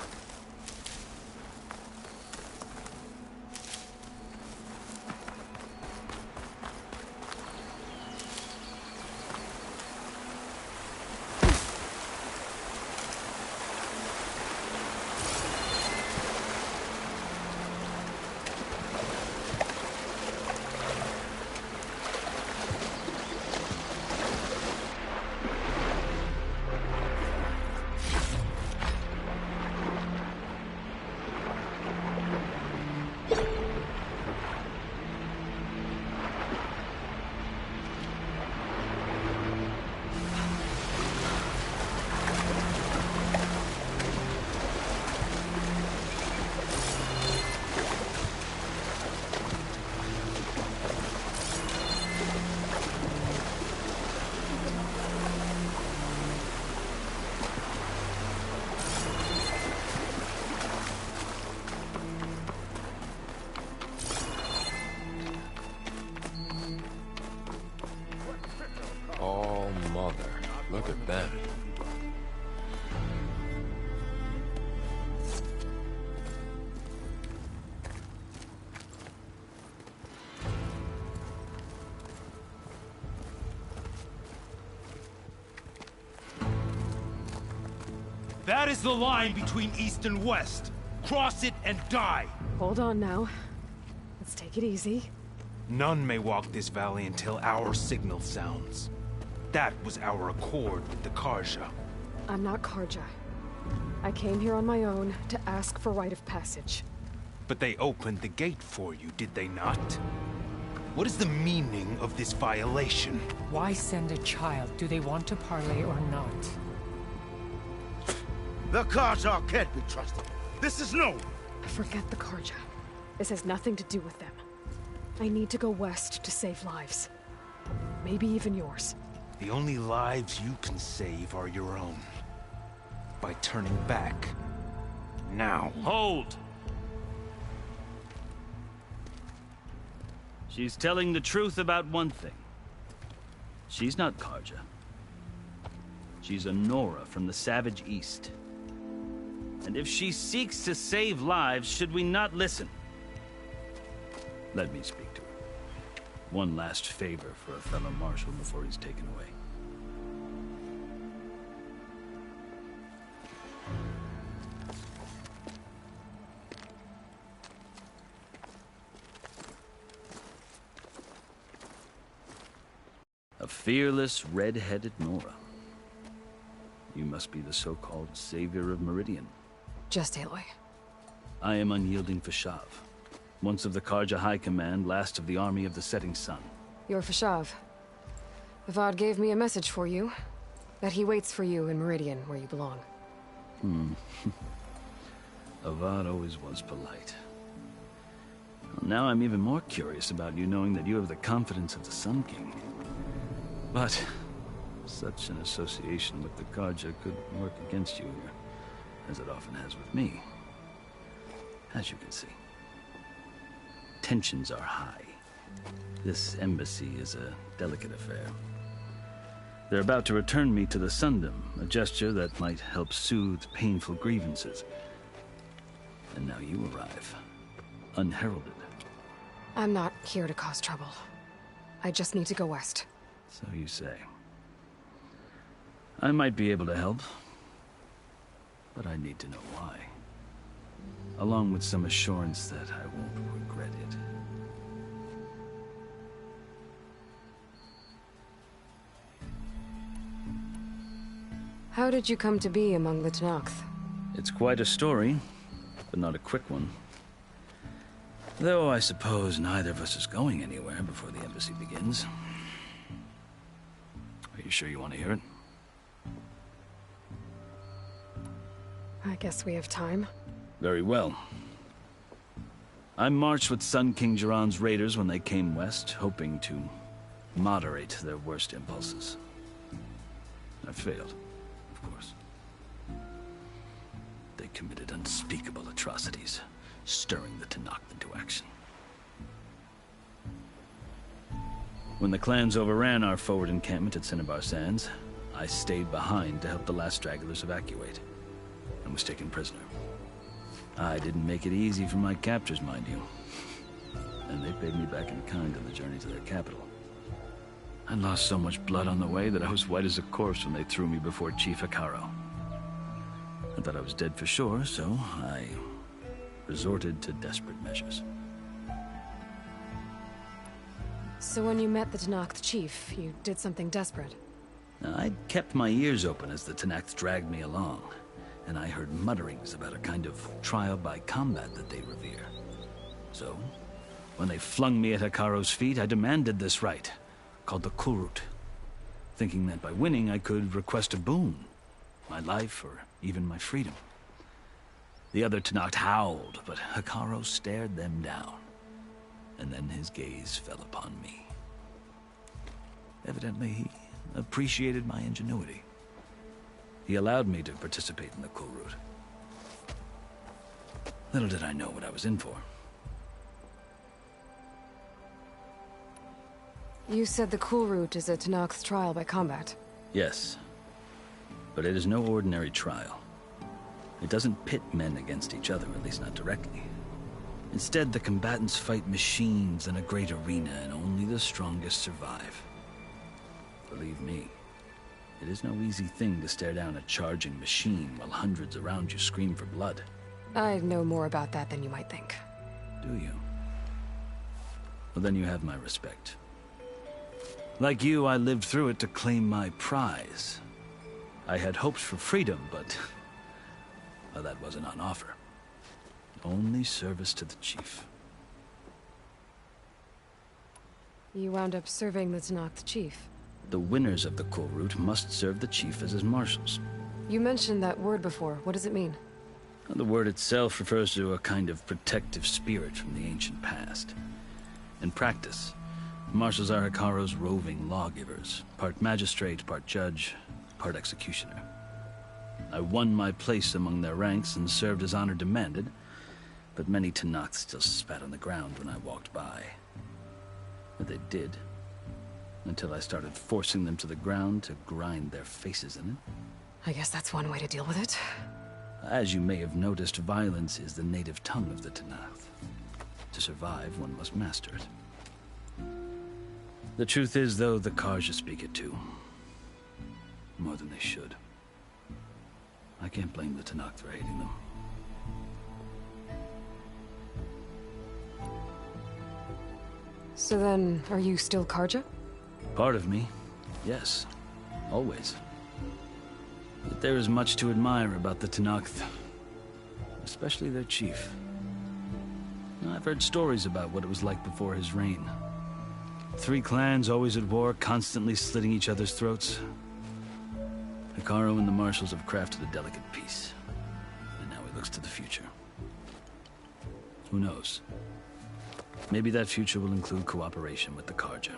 bad. That is the line between East and West. Cross it and die. Hold on now. Let's take it easy. None may walk this valley until our signal sounds. That was our accord with the Carja. I'm not Carja. I came here on my own to ask for rite of passage. But they opened the gate for you, did they not? What is the meaning of this violation? Why send a child? Do they want to parley or not? The Carja can't be trusted. This is known. Forget the Carja. This has nothing to do with them. I need to go west to save lives. Maybe even yours. The only lives you can save are your own. By turning back. Now. Hold! She's telling the truth about one thing. She's not Carja. She's a Nora from the Savage East. And if she seeks to save lives, should we not listen? Let me speak to her. One last favor for a fellow marshal before he's taken away. A fearless, red-headed Nora. You must be the so-called savior of Meridian. Just Aloy. I am Unyielding Fashav, once of the Carja High Command, last of the Army of the Setting Sun. You're Fashav. Avad gave me a message for you. That he waits for you in Meridian, where you belong. Avad always was polite. Well, now I'm even more curious about you, knowing that you have the confidence of the Sun King. But such an association with the Carja could work against you here, as it often has with me. As you can see, tensions are high. This embassy is a delicate affair. They're about to return me to the Sundom, a gesture that might help soothe painful grievances. And now you arrive, unheralded. I'm not here to cause trouble. I just need to go west. So you say. I might be able to help, but I need to know why. Along with some assurance that I won't regret it. How did you come to be among the Tenakth? It's quite a story, but not a quick one. Though I suppose neither of us is going anywhere before the embassy begins. Are you sure you want to hear it? I guess we have time. Very well. I marched with Sun King Jiran's raiders when they came west, hoping to moderate their worst impulses. I failed, of course. They committed unspeakable atrocities, stirring the Tenakth into action. When the clans overran our forward encampment at Cinnabar Sands, I stayed behind to help the last stragglers evacuate, and was taken prisoner. I didn't make it easy for my captors, mind you. And they paid me back in kind on the journey to their capital. I lost so much blood on the way that I was white as a corpse when they threw me before Chief Hekarro. I thought I was dead for sure, so I resorted to desperate measures. So when you met the Tenakth chief, you did something desperate? I'd kept my ears open as the Tenakth dragged me along, and I heard mutterings about a kind of trial by combat that they revere. So, when they flung me at Hekarro's feet, I demanded this rite, called the Kulrut, thinking that by winning I could request a boon, my life or even my freedom. The other Tenakth howled, but Hekarro stared them down, and then his gaze fell upon me. Evidently, he appreciated my ingenuity. He allowed me to participate in the Kulrut. Little did I know what I was in for. You said the Kulrut is a Tenakth's trial by combat. Yes. But it is no ordinary trial. It doesn't pit men against each other, at least not directly. Instead, the combatants fight machines in a great arena, and only the strongest survive. Believe me, it is no easy thing to stare down a charging machine while hundreds around you scream for blood. I know more about that than you might think. Do you? Well, then you have my respect. Like you, I lived through it to claim my prize. I had hopes for freedom, but well, that wasn't on offer. Only service to the chief. You wound up serving the Tenakth chief. The winners of the Kulrut must serve the chief as his marshals. You mentioned that word before. What does it mean? The word itself refers to a kind of protective spirit from the ancient past. In practice, marshals are Hekarro's roving lawgivers, part magistrate, part judge, part executioner. I won my place among their ranks and served as honor demanded, but many Tenakth still spat on the ground when I walked by. But they did, until I started forcing them to the ground to grind their faces in it. I guess that's one way to deal with it. As you may have noticed, violence is the native tongue of the Tenakth. To survive, one must master it. The truth is, though, the Carja speak it too. More than they should. I can't blame the Tenakth for hating them. So then, are you still Carja? Part of me, yes. Always. But there is much to admire about the Tenakth. Especially their chief. I've heard stories about what it was like before his reign. 3 clans always at war, constantly slitting each other's throats. Hekarro and the marshals have crafted a delicate peace. And now he looks to the future. Who knows? Maybe that future will include cooperation with the Carja.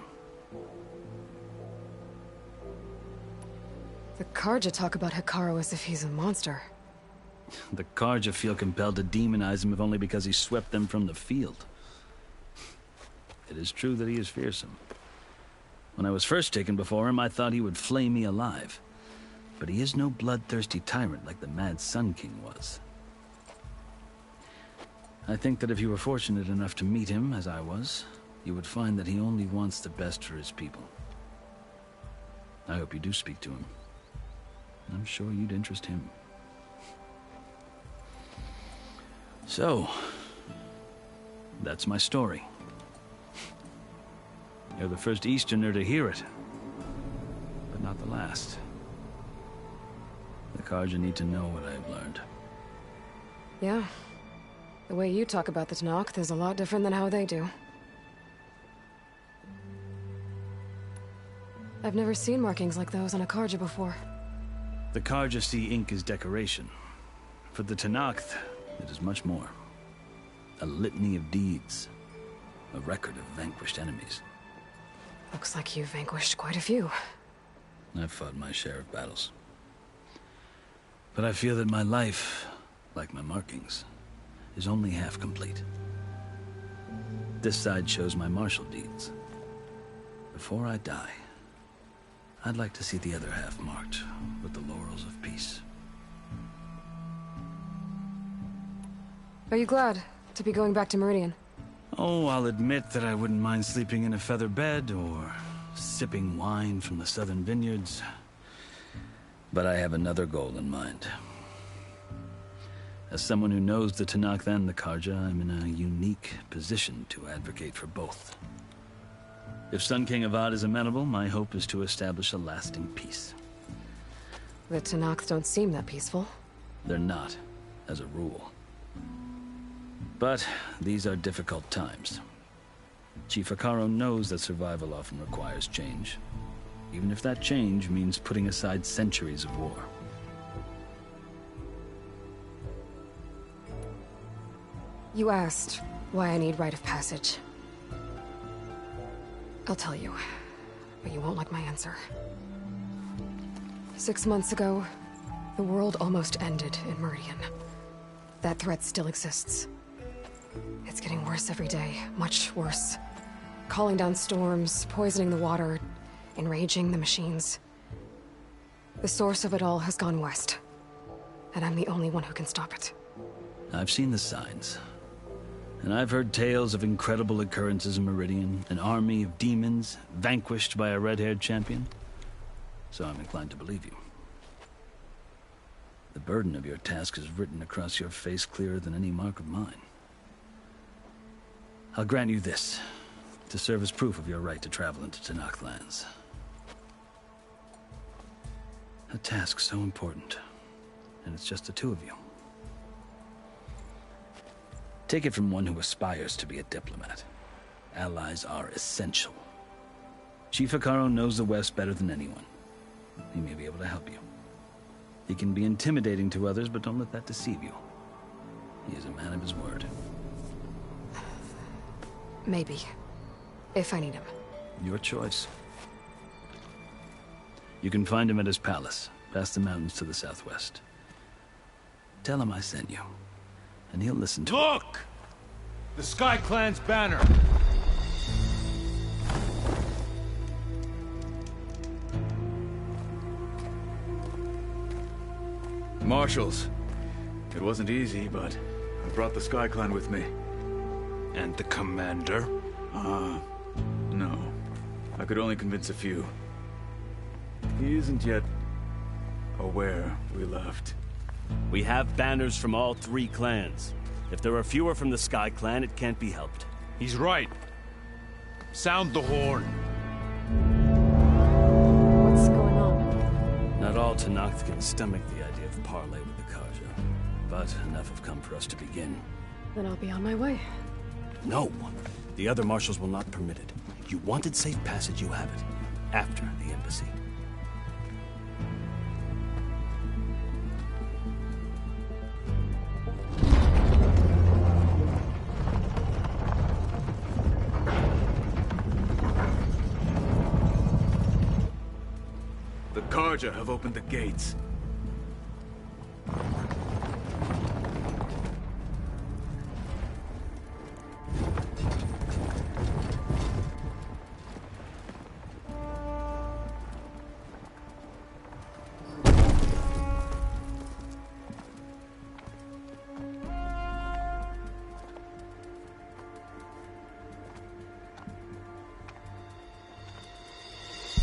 The Carja talk about Hekarro as if he's a monster. The Carja feel compelled to demonize him if only because he swept them from the field. It is true that he is fearsome. When I was first taken before him, I thought he would flay me alive. But he is no bloodthirsty tyrant like the Mad Sun King was. I think that if you were fortunate enough to meet him, as I was, you would find that he only wants the best for his people. I hope you do speak to him. I'm sure you'd interest him. So, that's my story. You're the first Easterner to hear it, but not the last. The Carja need to know what I have learned. Yeah. The way you talk about the Tenakth is a lot different than how they do. I've never seen markings like those on a Carja before. The Carja see ink as decoration. For the Tenakth, it is much more. A litany of deeds. A record of vanquished enemies. Looks like you've vanquished quite a few. I've fought my share of battles. But I feel that my life, like my markings, is only half complete. This side shows my martial deeds. Before I die, I'd like to see the other half marked with the laurels of peace. Are you glad to be going back to Meridian? Oh, I'll admit that I wouldn't mind sleeping in a feather bed or sipping wine from the southern vineyards. But I have another goal in mind. As someone who knows the Tenakth and the Carja, I'm in a unique position to advocate for both. If Sun King Avad is amenable, my hope is to establish a lasting peace. The Tenakth don't seem that peaceful. They're not, as a rule. But these are difficult times. Chief Hekarro knows that survival often requires change, even if that change means putting aside centuries of war. You asked why I need rite of passage. I'll tell you, but you won't like my answer. 6 months ago, the world almost ended in Meridian. That threat still exists. It's getting worse every day, much worse. Calling down storms, poisoning the water, enraging the machines. The source of it all has gone west. And I'm the only one who can stop it. I've seen the signs. And I've heard tales of incredible occurrences in Meridian, an army of demons vanquished by a red-haired champion. So I'm inclined to believe you. The burden of your task is written across your face clearer than any mark of mine. I'll grant you this, to serve as proof of your right to travel into Tenakth lands. A task so important, and it's just the two of you. Take it from one who aspires to be a diplomat. Allies are essential. Chief Hekarro knows the West better than anyone. He may be able to help you. He can be intimidating to others, but don't let that deceive you. He is a man of his word. Maybe. If I need him. Your choice. You can find him at his palace, past the mountains to the southwest. Tell him I sent you, and he'll listen to Look! The Sky Clan's banner! Marshals. It wasn't easy, but I brought the Sky Clan with me. And the commander? No. I could only convince a few. He isn't yet aware we left. We have banners from all 3 clans. If there are fewer from the Sky Clan, it can't be helped. He's right. Sound the horn. What's going on? Not all Tenakth can stomach the idea of parley with the Carja, but enough have come for us to begin. Then I'll be on my way. No! The other marshals will not permit it. You wanted safe passage, you have it. After the embassy. The Carja have opened the gates.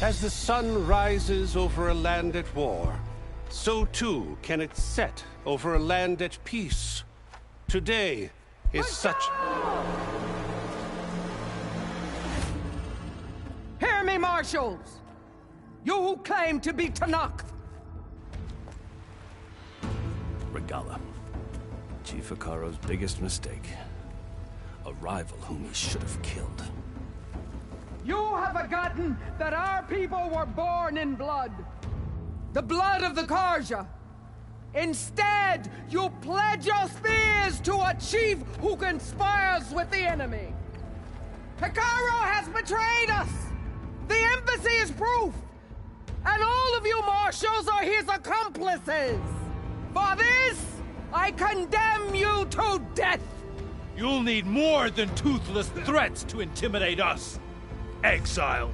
As the sun rises over a land at war, so too can it set over a land at peace. Today is such... Hear me, marshals! You who claim to be Tenakth! Regalla. Chief Hekarro's biggest mistake. A rival whom he should have killed. You have forgotten that our people were born in blood. The blood of the Carja. Instead, you pledge your spears to a chief who conspires with the enemy. Hekarro has betrayed us! The embassy is proof! And all of you marshals are his accomplices! For this, I condemn you to death! You'll need more than toothless threats to intimidate us! Exile!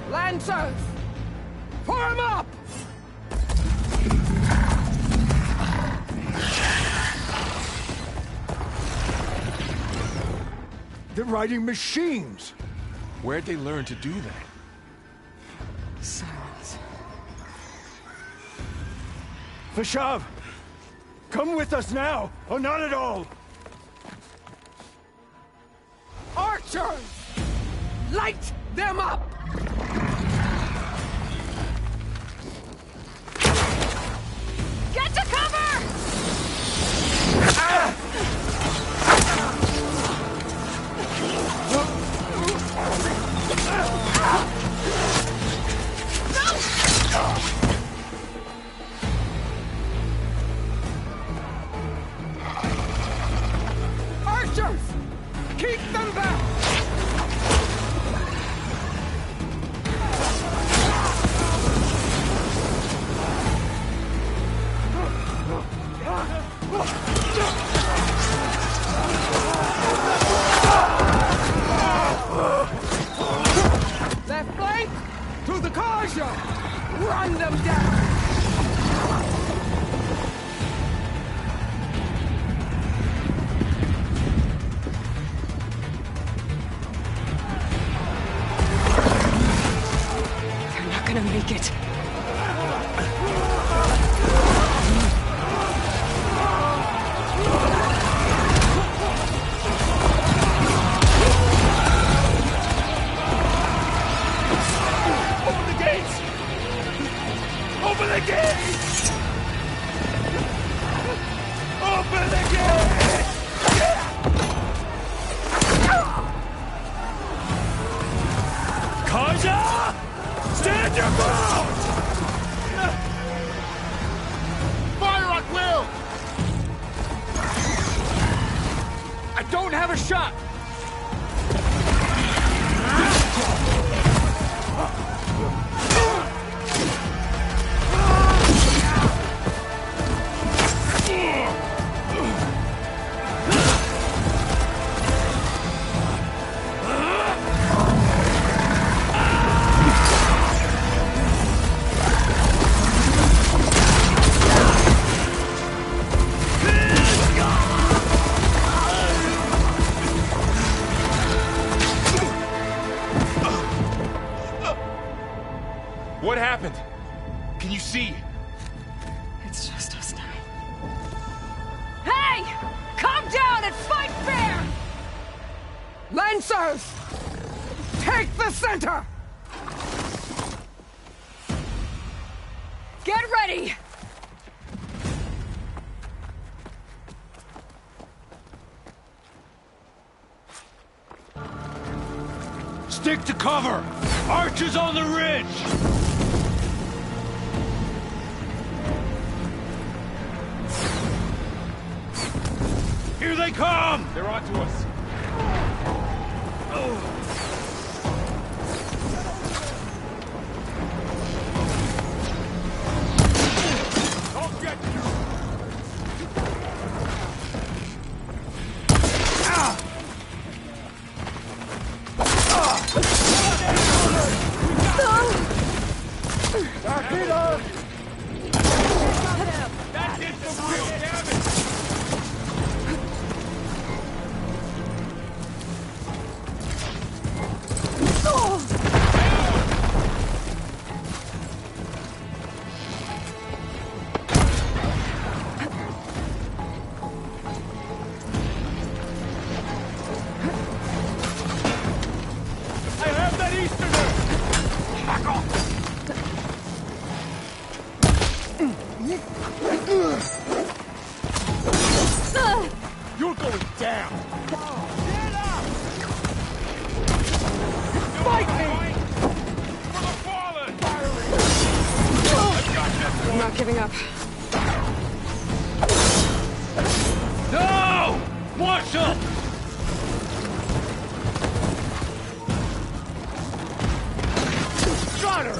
Lancers! Form up! They're riding machines! Where'd they learn to do that? Silence. Vashav! Come with us now, or not at all! Archers! Light them up! Get to cover! Archers! Keep them back! of the Carja! Run them down! They're not gonna make it. Open the gates! Open the gates! Carja! Stand your ground! Fire at will! I don't have a shot! What happened? Can you see? It's just us now. Hey! Calm down and fight fair! Lancers! Take the center! Get ready! Stick to cover! Archers on the ridge! Here they come! They're onto us. I'll get you! That did some real damage! I have that Easterner! Back off! You're going down! Get up! Fight me! For the fallen! I've got this one! I'm not giving up. No! Marshal! Got her!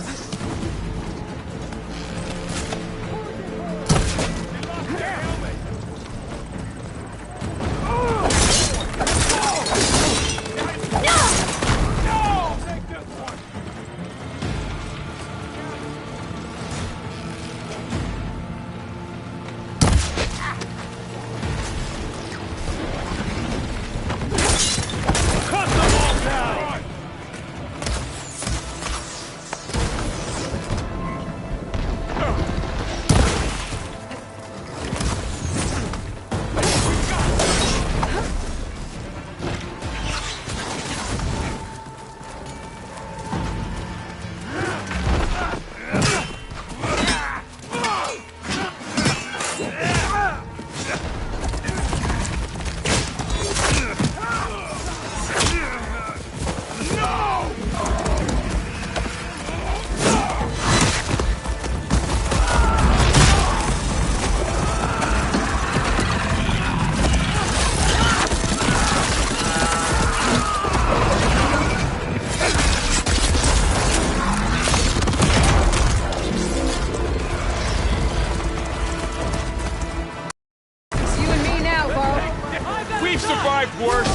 We've survived worse!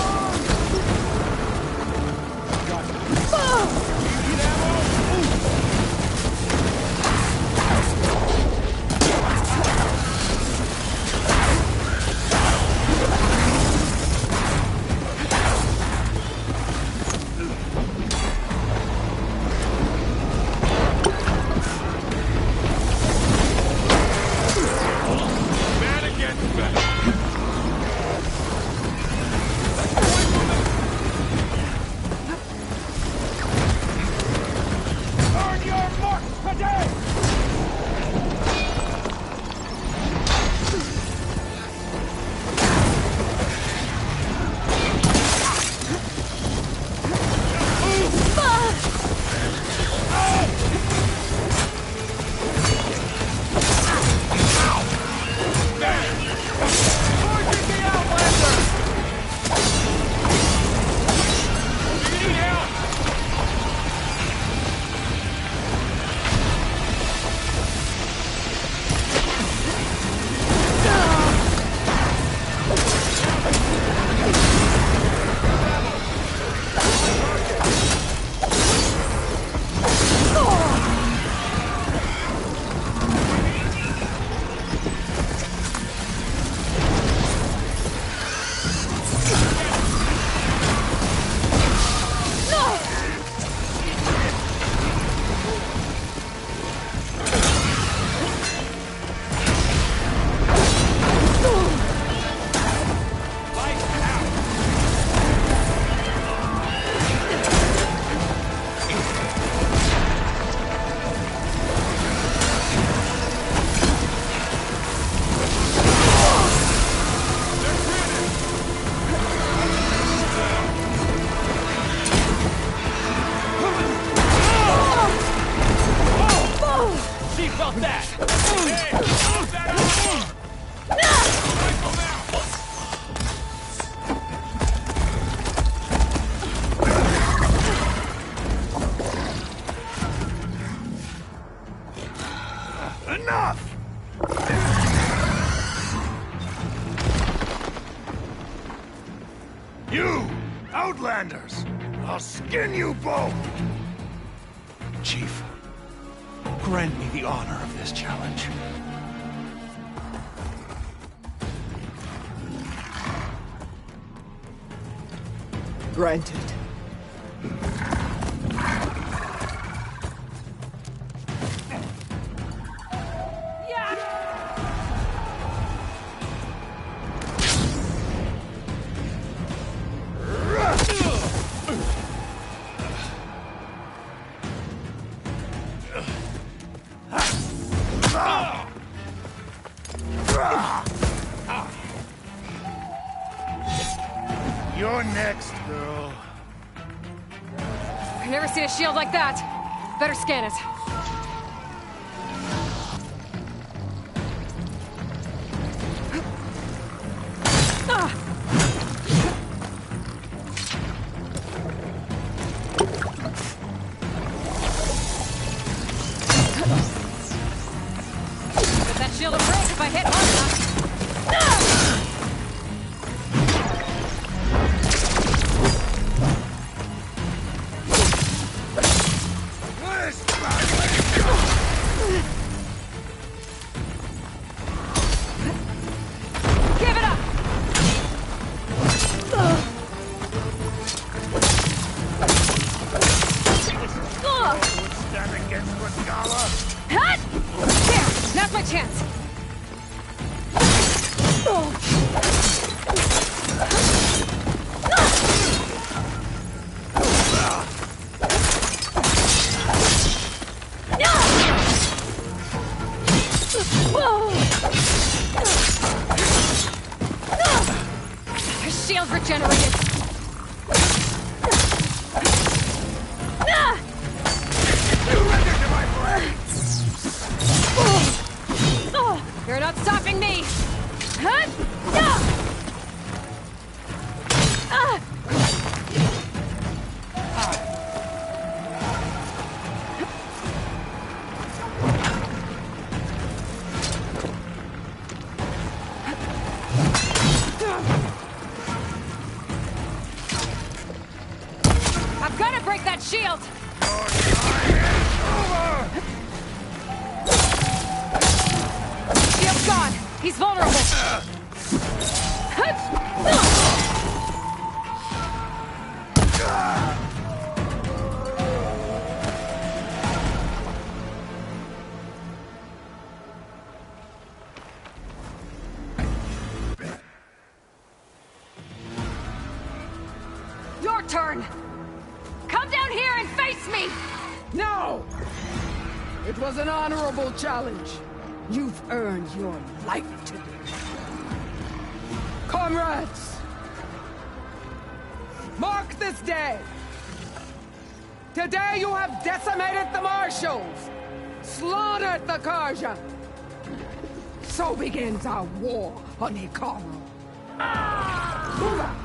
You! Outlanders! I'll skin you both! Chief, grant me the honor of this challenge. Granted. You're next, girl. I've never seen a shield like that. Better scan it. But that shield will break if I hit hard enough. Give it up! Stand against Rogala? Hut! There! Now's my chance! His shield regenerated! You're not stopping me! I've got to break that shield! Shield's gone! He's vulnerable! Your turn! Come down here and face me! No! It was an honorable challenge. You've earned your life today. Comrades! Mark this day! Today you have decimated the Marshals! Slaughtered the Karja! So begins our war on Hikaru. Move out!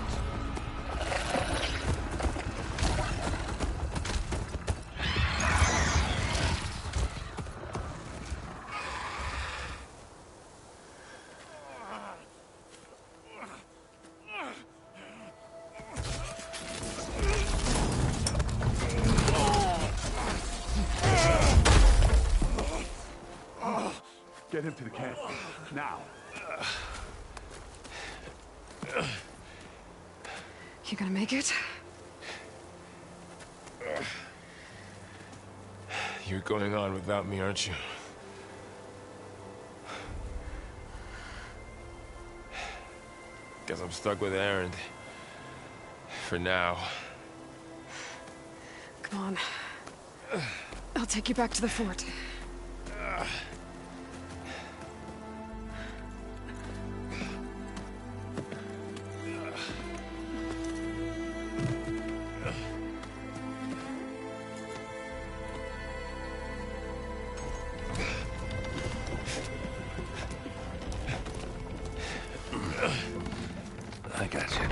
Get him to the camp. Now. You gonna make it? You're going on without me, aren't you? Guess I'm stuck with Erend. For now. Come on. I'll take you back to the fort. I got you.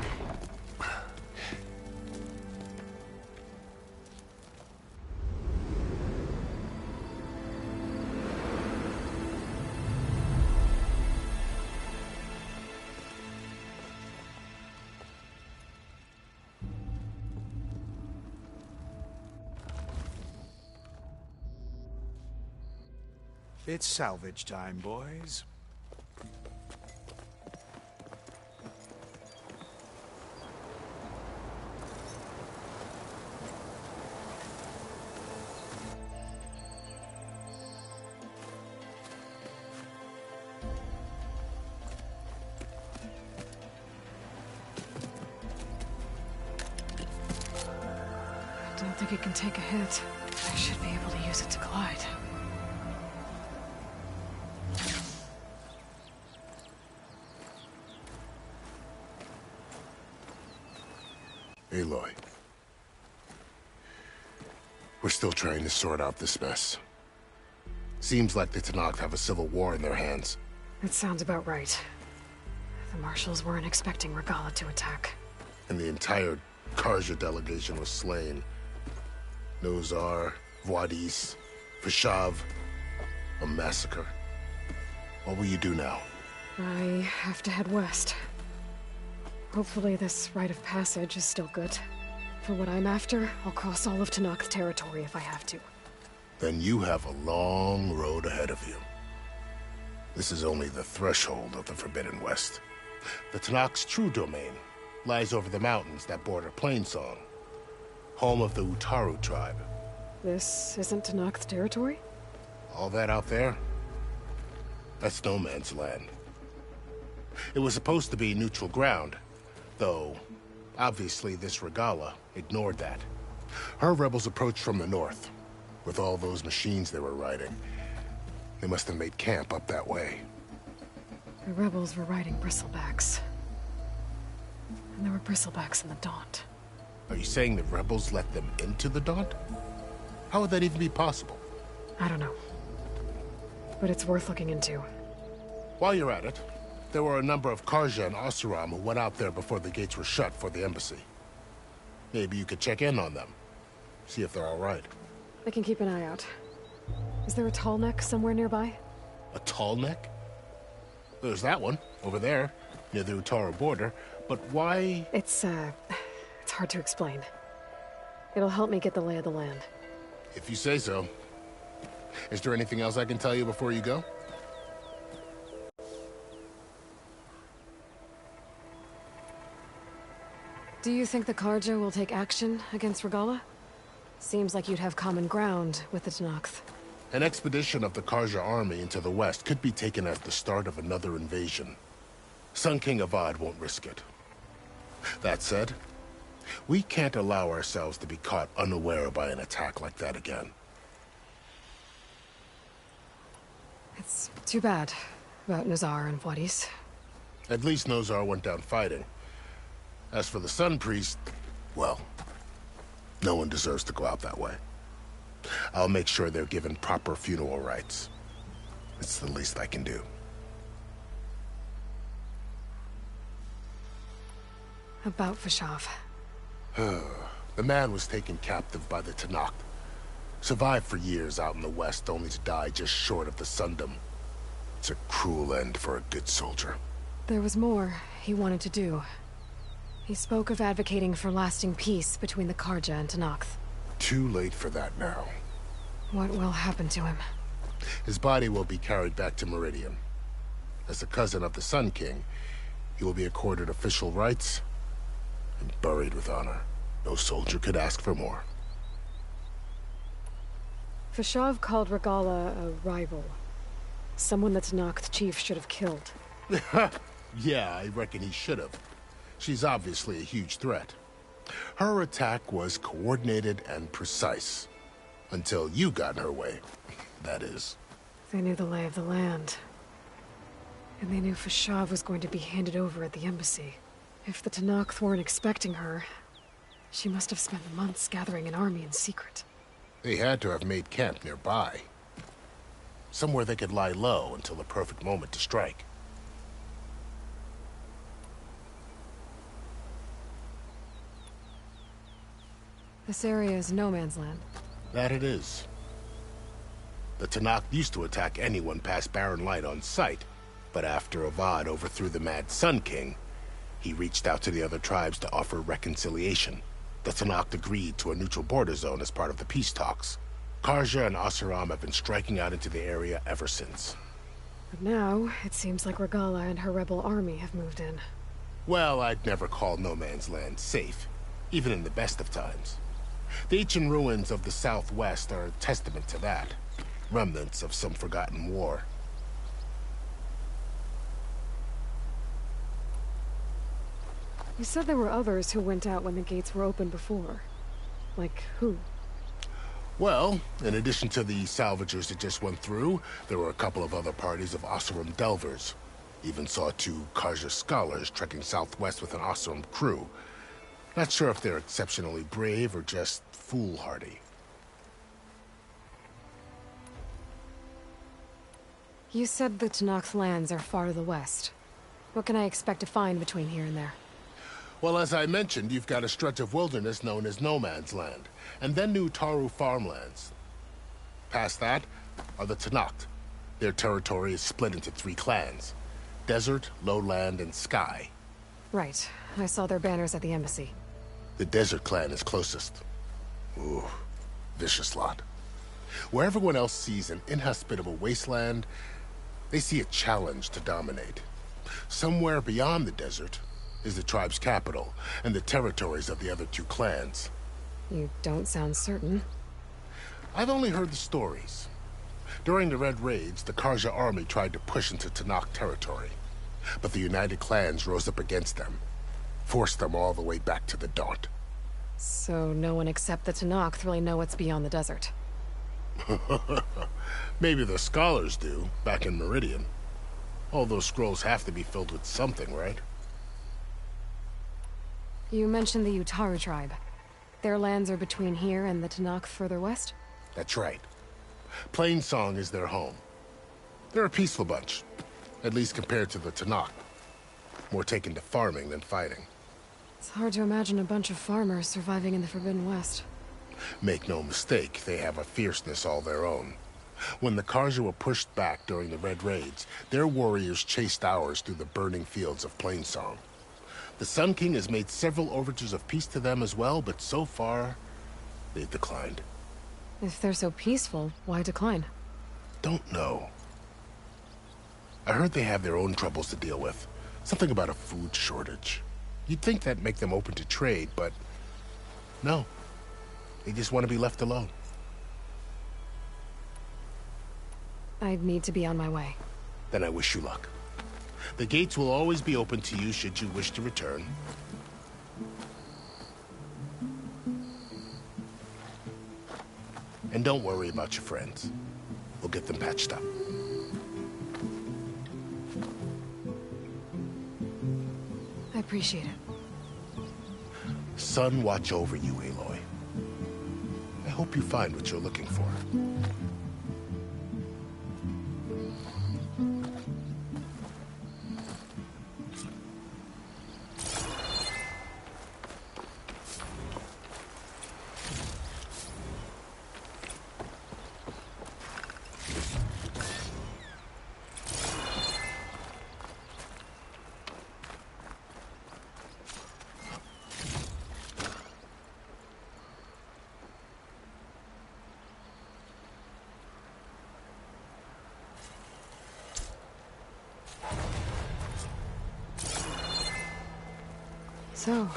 It's salvage time, boys. I don't think it can take a hit. I should be able to use it to glide. Aloy. We're still trying to sort out this mess. Seems like the Tenakth have a civil war in their hands. That sounds about right. The Marshals weren't expecting Regalla to attack. And the entire Carja delegation was slain. Nozar, Vuadis, Fashav. A massacre. What will you do now? I have to head west. Hopefully this rite of passage is still good. For what I'm after, I'll cross all of Tenakth territory if I have to. Then you have a long road ahead of you. This is only the threshold of the Forbidden West. The Tenakth's true domain lies over the mountains that border Plainsong, home of the Utaru tribe. This isn't Tenakth territory? All that out there? That's no man's land. It was supposed to be neutral ground, though obviously this Regalla ignored that. Her rebels approached from the north. With all those machines they were riding, they must have made camp up that way. The rebels were riding bristlebacks. And there were bristlebacks in the Daunt. Are you saying the rebels let them into the Daunt? How would that even be possible? I don't know. But it's worth looking into. While you're at it, there were a number of Carja and Oseram who went out there before the gates were shut for the embassy. Maybe you could check in on them. See if they're all right. I can keep an eye out. Is there a tall neck somewhere nearby? A tall neck? There's that one, over there, near the Utaru border. But why? It's hard to explain. It'll help me get the lay of the land. If you say so. Is there anything else I can tell you before you go? Do you think the Carja will take action against Regalla? Seems like you'd have common ground with the Tenakth. An expedition of the Carja army into the west could be taken as the start of another invasion. Sun King Avad won't risk it. That said, we can't allow ourselves to be caught unaware by an attack like that again. It's too bad about Nozar and Vuadis. At least Nozar went down fighting. As for the Sun Priest, well, no one deserves to go out that way. I'll make sure they're given proper funeral rites. It's the least I can do. About Fashav. The man was taken captive by the Tenakth. Survived for years out in the west, only to die just short of the Sundom. It's a cruel end for a good soldier. There was more he wanted to do. He spoke of advocating for lasting peace between the Carja and Tenakth. Too late for that now. What will happen to him? His body will be carried back to Meridian. As a cousin of the Sun King, he will be accorded official rights and buried with honor. No soldier could ask for more. Fashav called Regalla a rival. Someone the Tenakth chief should have killed. Yeah, I reckon he should have. She's obviously a huge threat. Her attack was coordinated and precise. Until you got in her way, that is. They knew the lay of the land. And they knew Fashav was going to be handed over at the embassy. If the Tenakth weren't expecting her, she must have spent months gathering an army in secret. They had to have made camp nearby. Somewhere they could lie low until the perfect moment to strike. This area is no man's land. That it is. The Tenakth used to attack anyone past Barren Light on sight, but after Avad overthrew the Mad Sun King, he reached out to the other tribes to offer reconciliation. The Tenakth agreed to a neutral border zone as part of the peace talks. Carja and Oseram have been striking out into the area ever since. But now, it seems like Regalla and her rebel army have moved in. Well, I'd never call No Man's Land safe, even in the best of times. The ancient ruins of the Southwest are a testament to that. Remnants of some forgotten war. You said there were others who went out when the gates were open before. Like who? Well, in addition to the salvagers that just went through, there were a couple of other parties of Oseram delvers. Even saw 2 Carja scholars trekking southwest with an Oseram crew. Not sure if they're exceptionally brave or just foolhardy. You said the Tenakth lands are far to the west. What can I expect to find between here and there? Well, as I mentioned, you've got a stretch of wilderness known as No Man's Land, and then New Taru farmlands. Past that are the Tenakth. Their territory is split into 3 clans: Desert, Lowland, and Sky. Right. I saw their banners at the embassy. The Desert clan is closest. Ooh, vicious lot. Where everyone else sees an inhospitable wasteland, they see a challenge to dominate. Somewhere beyond the desert is the tribe's capital, and the territories of the other 2 clans. You don't sound certain. I've only heard the stories. During the Red Raids, the Carja army tried to push into Tenakth territory, but the United Clans rose up against them, forced them all the way back to the Daunt. So no one except the Tenakth really know what's beyond the desert. Maybe the scholars do, back in Meridian. All those scrolls have to be filled with something, right? You mentioned the Utaru tribe. Their lands are between here and the Tenakth further west? That's right. Plainsong is their home. They're a peaceful bunch, at least compared to the Tenakth. More taken to farming than fighting. It's hard to imagine a bunch of farmers surviving in the Forbidden West. Make no mistake, they have a fierceness all their own. When the Carja were pushed back during the Red Raids, their warriors chased ours through the burning fields of Plainsong. The Sun King has made several overtures of peace to them as well, but so far, they've declined. If they're so peaceful, why decline? Don't know. I heard they have their own troubles to deal with. Something about a food shortage. You'd think that'd make them open to trade, but no. They just want to be left alone. I need to be on my way. Then I wish you luck. The gates will always be open to you should you wish to return. And don't worry about your friends. We'll get them patched up. I appreciate it. Sun watch over you, Aloy. I hope you find what you're looking for. So,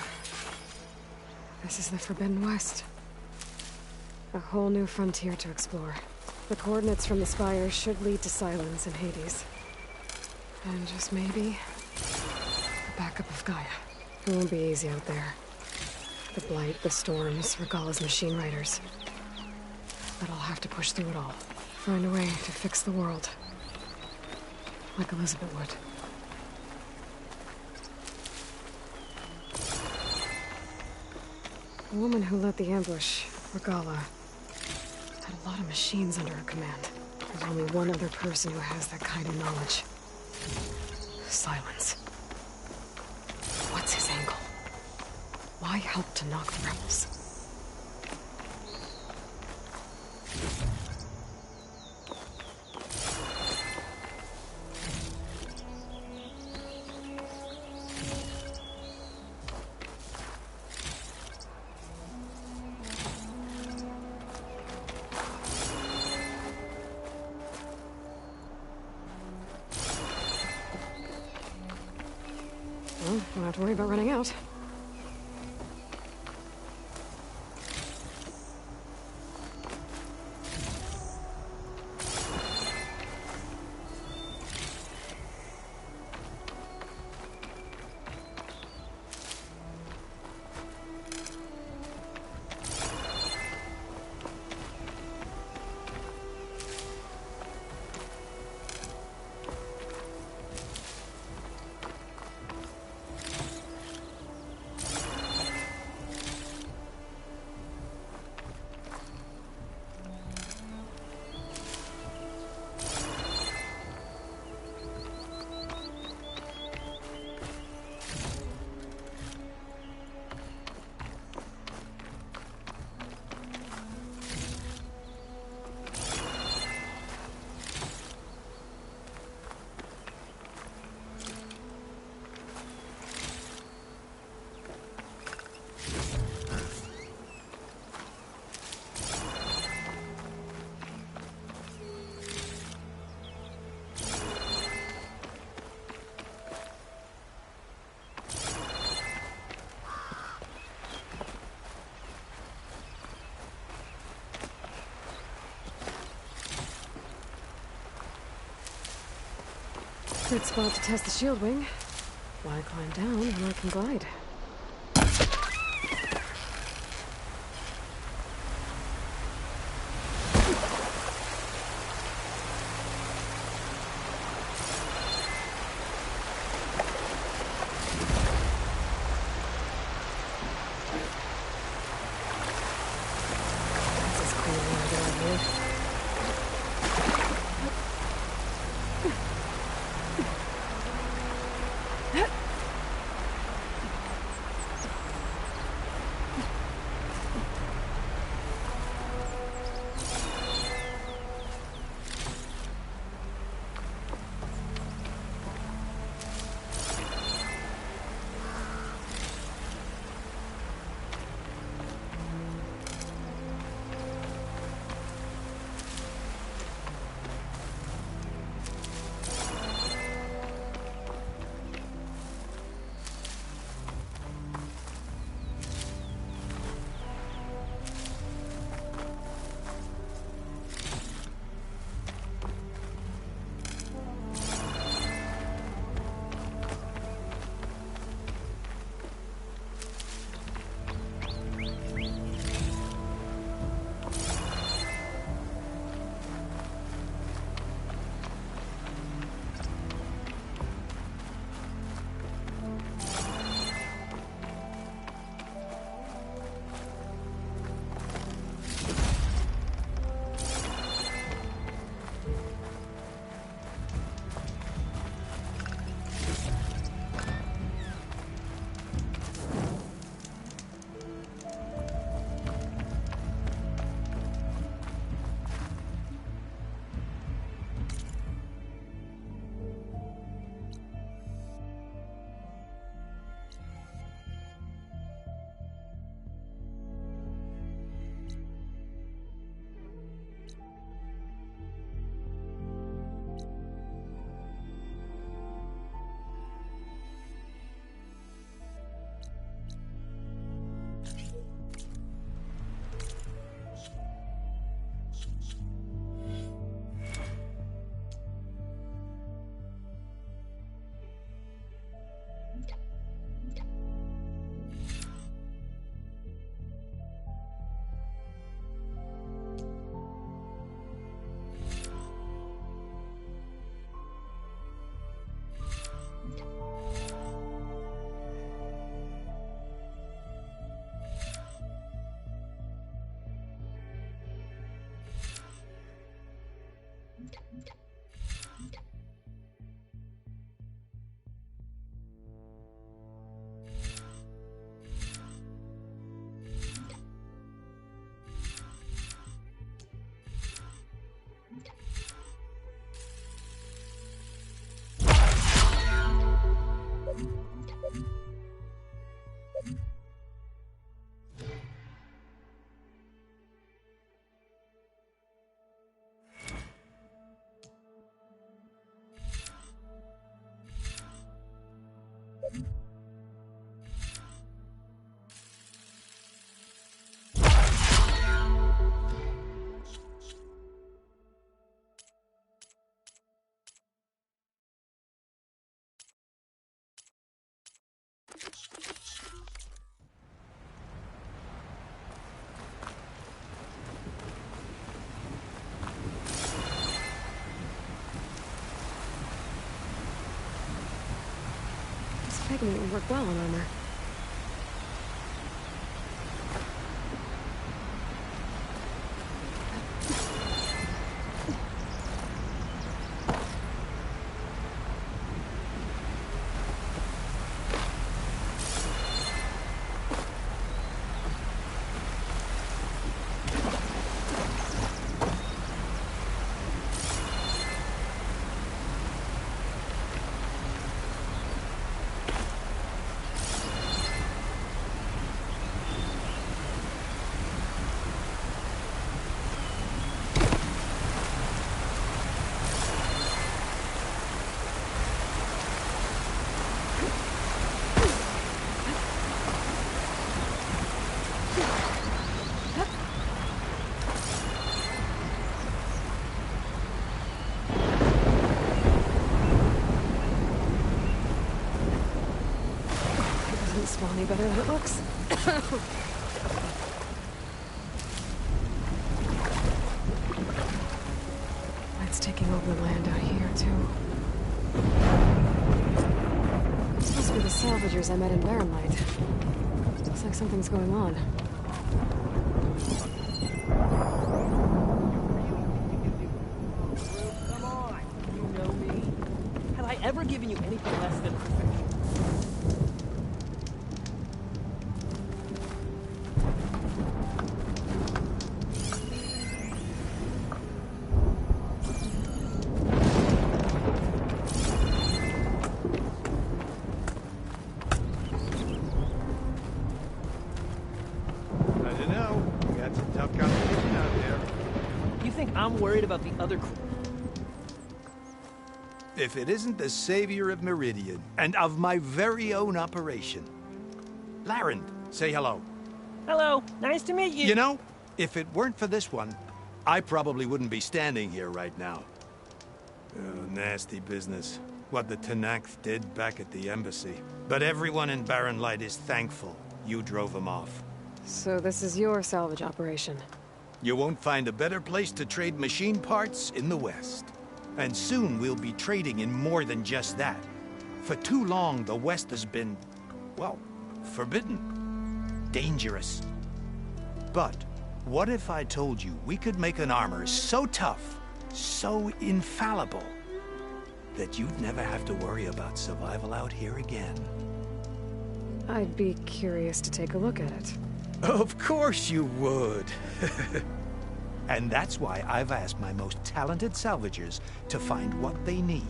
this is the Forbidden West. A whole new frontier to explore. The coordinates from the spires should lead to Silence and Hades. And just maybe, the backup of Gaia. It won't be easy out there. The Blight, the Storms, Regalla's machine riders. But I'll have to push through it all. Find a way to fix the world. Like Elizabeth would. The woman who led the ambush, Regalla, had a lot of machines under her command. There's only one other person who has that kind of knowledge. Silence. What's his angle? Why help to knock the rebels? to worry about running out. Good spot to test the shield wing. Why climb down when I can glide? This is cool when I get out here. thinking it would work well on armor. Any better than it looks. Light's taking over the land out here, too. This must be the salvagers I met in Barren Light. Looks like something's going on. Come on, you know me. Have I ever given you anything less than perfection? I'm worried about the other crew. If it isn't the savior of Meridian, and of my very own operation. Larend, say hello. Hello, nice to meet you. You know, if it weren't for this one, I probably wouldn't be standing here right now. Oh, nasty business. What the Tenakth did back at the embassy. But everyone in Barren Light is thankful you drove them off. So this is your salvage operation? You won't find a better place to trade machine parts in the West. And soon we'll be trading in more than just that. For too long, the West has been, well, forbidden. Dangerous. But what if I told you we could make an armor so tough, so infallible, that you'd never have to worry about survival out here again? I'd be curious to take a look at it. Of course you would. And that's why I've asked my most talented salvagers to find what they need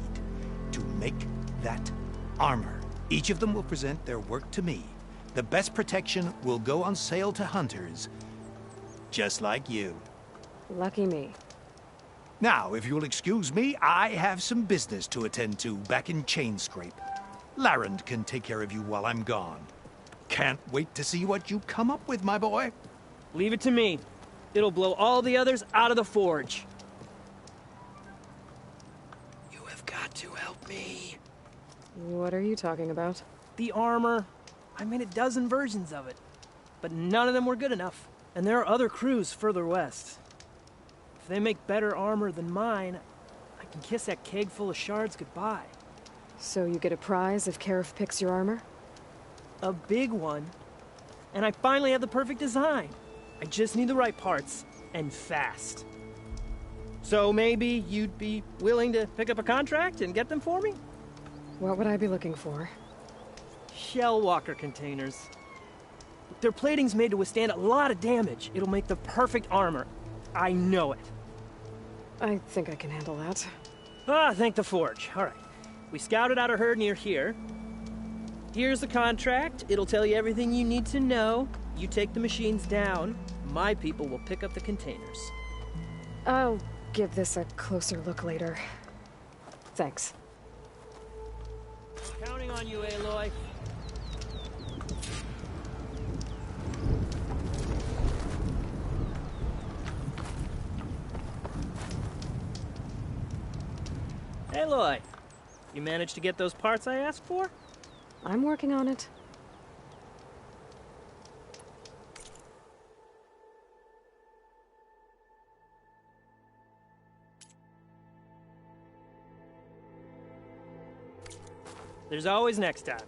to make that armor. Each of them will present their work to me. The best protection will go on sale to hunters, just like you. Lucky me. Now, if you'll excuse me, I have some business to attend to back in Chainscrape. Larend can take care of you while I'm gone. Can't wait to see what you come up with, my boy. Leave it to me. It'll blow all the others out of the forge. You have got to help me. What are you talking about? The armor. I made a dozen versions of it. But none of them were good enough. And there are other crews further west. If they make better armor than mine, I can kiss that keg full of shards goodbye. So you get a prize if Karif picks your armor? A big one. And I finally have the perfect design. I just need the right parts, and fast. So maybe you'd be willing to pick up a contract and get them for me? What would I be looking for? Shell walker containers. Their plating's made to withstand a lot of damage. It'll make the perfect armor. I know it. I think I can handle that. Ah, thank the forge. All right. We scouted out a herd near here. Here's the contract. It'll tell you everything you need to know. You take the machines down. My people will pick up the containers. I'll give this a closer look later. Thanks. Counting on you, Aloy. Aloy, you managed to get those parts I asked for? I'm working on it. There's always next time.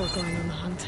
before going on the hunt.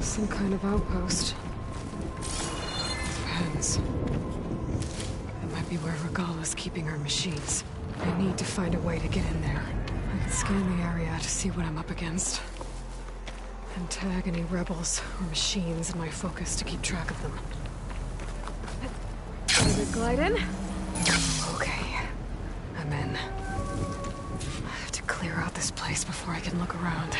Some kind of outpost. Depends. It might be where Regala's keeping her machines. I need to find a way to get in there. I can scan the area to see what I'm up against. And tag any rebels or machines in my focus to keep track of them. David glide in? Okay. I'm in. I have to clear out this place before I can look around.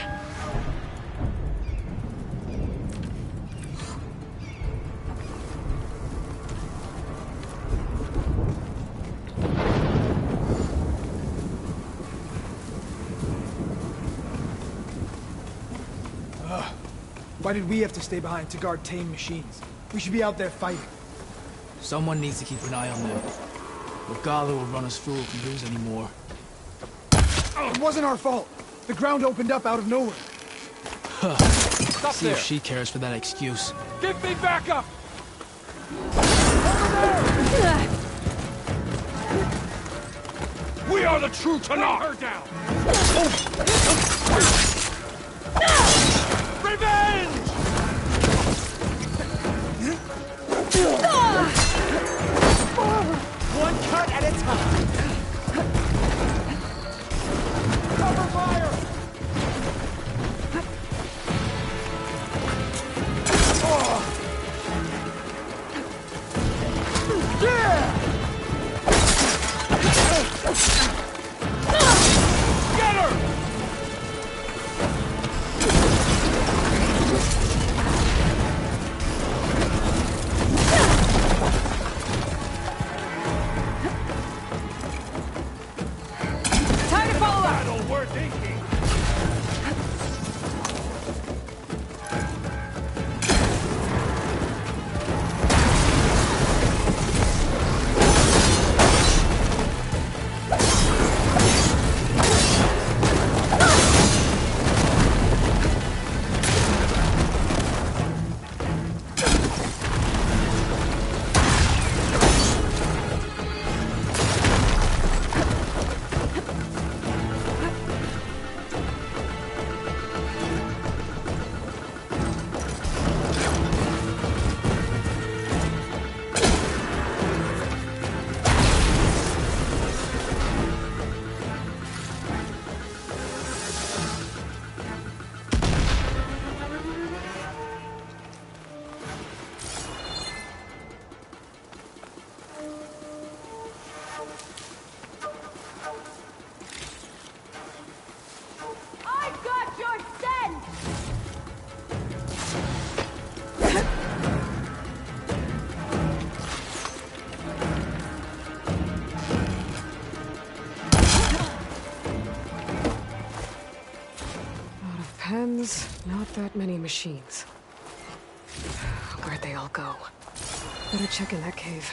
Why did we have to stay behind to guard tame machines? We should be out there fighting. Someone needs to keep an eye on them. Regala will run us through if we lose any more. It wasn't our fault. The ground opened up out of nowhere. Huh. Stop See there. if she cares for that excuse. Give me backup! We are the true Tanakh! Bring her down! Revenge! One cut at a time. Cover fire! Get her! Seems not that many machines. Where'd they all go? Better check in that cave.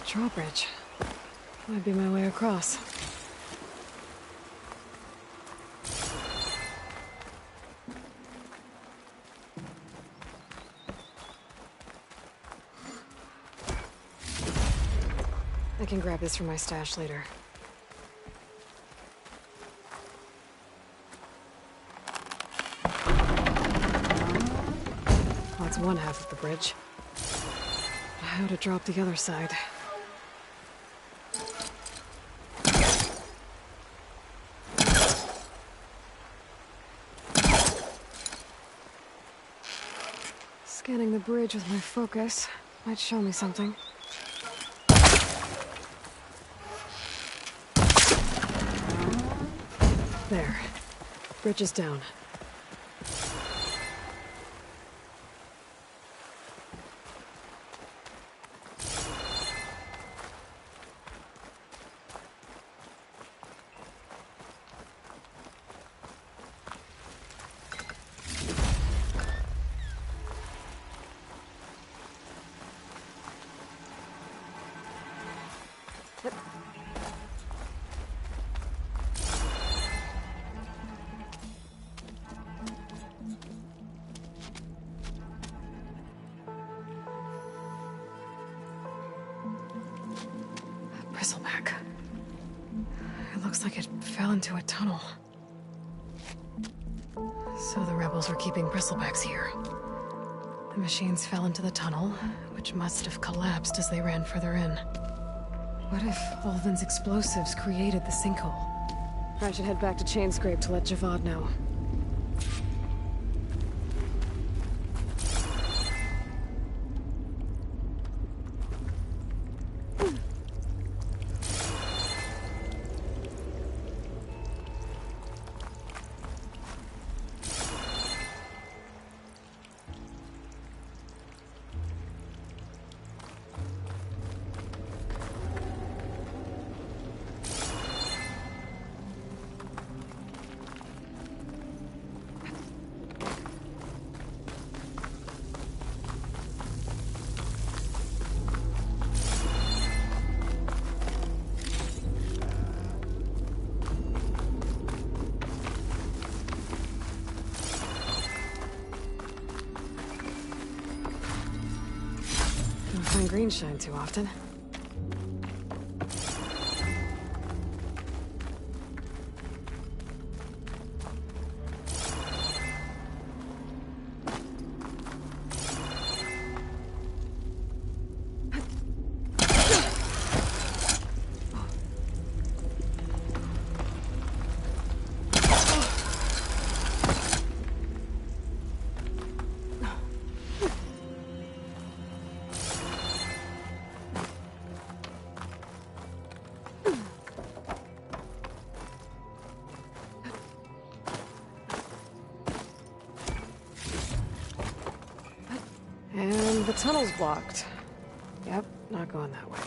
Drawbridge. Might be my way across. I can grab this from my stash later. That's one half of the bridge. How to drop the other side? Scanning the bridge with my focus might show me something. There. Bridge is down. Bristleback. It looks like it fell into a tunnel. So the rebels were keeping bristlebacks here. The machines fell into the tunnel, which must have collapsed as they ran further in. What if Ulvin's explosives created the sinkhole? I should head back to Chainscrape to let Javad know. find green shine too often. And the tunnel's blocked. Yep, not going that way.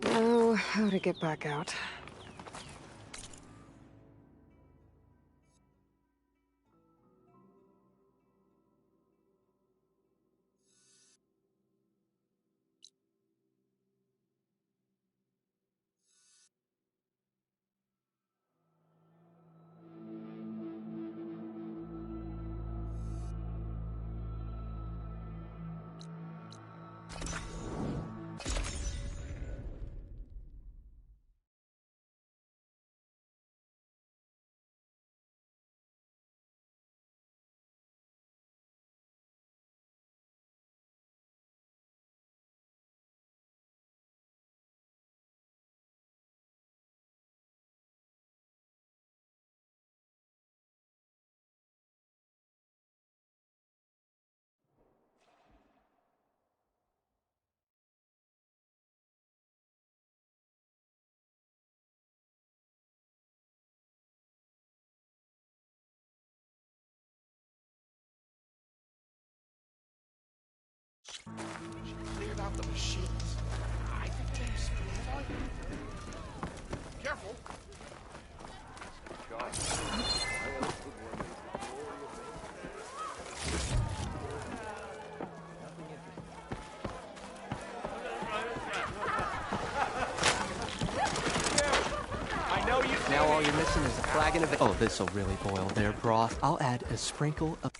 Now, how to get back out? She cleared out the machines. I could keep speeding. Careful. Now all you're missing is a flagon of it. Oh, this'll really boil their broth. I'll add a sprinkle of...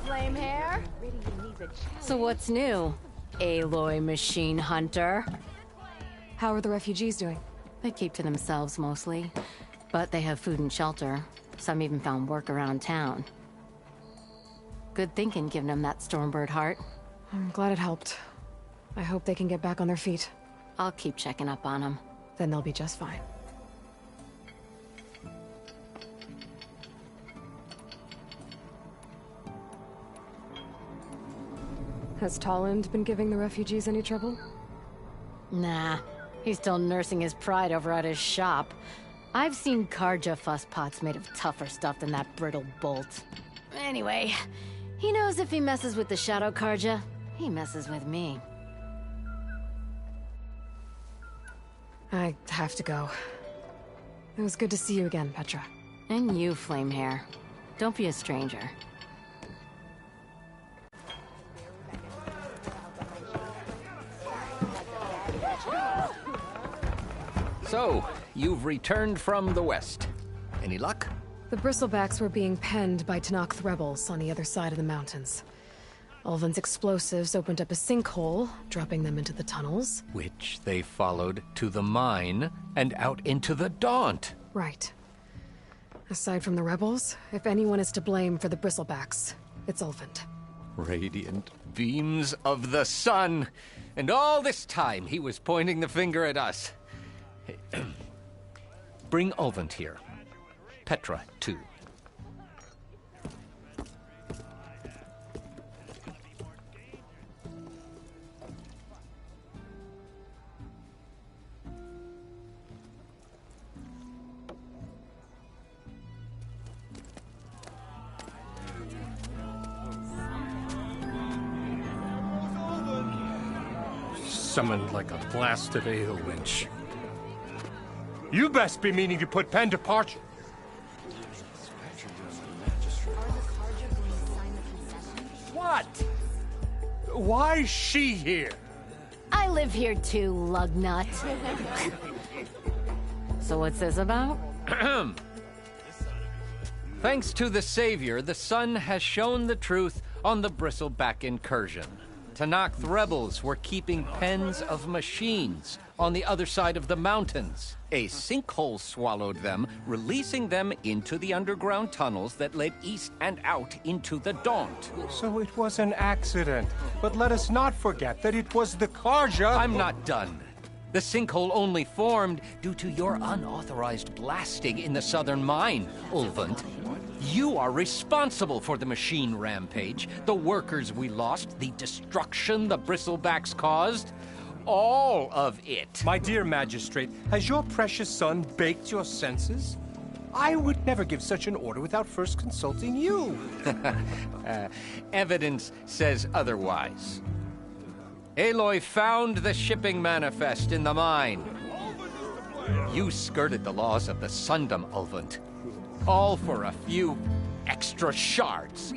Flame hair. So what's new, Aloy Machine Hunter? How are the refugees doing? They keep to themselves mostly, but they have food and shelter. Some even found work around town. Good thinking, giving them that Stormbird heart. I'm glad it helped. I hope they can get back on their feet. I'll keep checking up on them. Then they'll be just fine. Has Tolland been giving the refugees any trouble? Nah. He's still nursing his pride over at his shop. I've seen Carja fuss pots made of tougher stuff than that brittle bolt. Anyway, he knows if he messes with the Shadow Carja, he messes with me. I have to go. It was good to see you again, Petra. And you, Flamehair. Don't be a stranger. So, you've returned from the west. Any luck? The Bristlebacks were being penned by Tenakth rebels on the other side of the mountains. Ulven's explosives opened up a sinkhole, dropping them into the tunnels. Which they followed to the mine and out into the Daunt. Right. Aside from the rebels, if anyone is to blame for the Bristlebacks, it's Ulven. Radiant beams of the sun. And all this time he was pointing the finger at us. Bring Ulven here. Petra, too. Summoned like a blasted ale winch. You best be meaning to put pen to parchment. What? Why is she here? I live here too, lugnut. So what's this about? Thanks to the Savior, the sun has shown the truth on the Bristleback incursion. Tenakth rebels were keeping pens of machines on the other side of the mountains. A sinkhole swallowed them, releasing them into the underground tunnels that led east and out into the Daunt. So it was an accident. But let us not forget that it was the Carja. I'm not done. The sinkhole only formed due to your unauthorized blasting in the southern mine, Ulven. You are responsible for the machine rampage, the workers we lost, the destruction the Bristlebacks caused. All of it. My dear magistrate, has your precious son baked your senses? I would never give such an order without first consulting you. Evidence says otherwise. Aloy found the shipping manifest in the mine. You skirted the laws of the Sundom, Ulven. All for a few extra shards.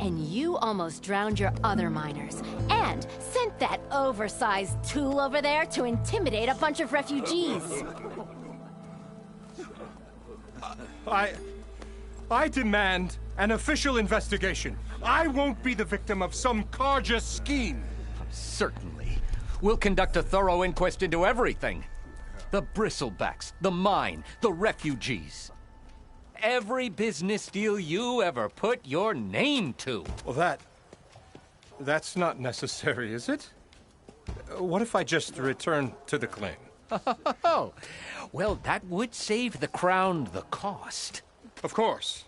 And you almost drowned your other miners. And sent that oversized tool over there to intimidate a bunch of refugees. I demand an official investigation. I won't be the victim of some Carja scheme. Certainly. We'll conduct a thorough inquest into everything. The Bristlebacks, the mine, the refugees. Every business deal you ever put your name to. Well, that's not necessary, is it? What if I just return to the claim? Oh, well, that would save the Crown the cost. Of course.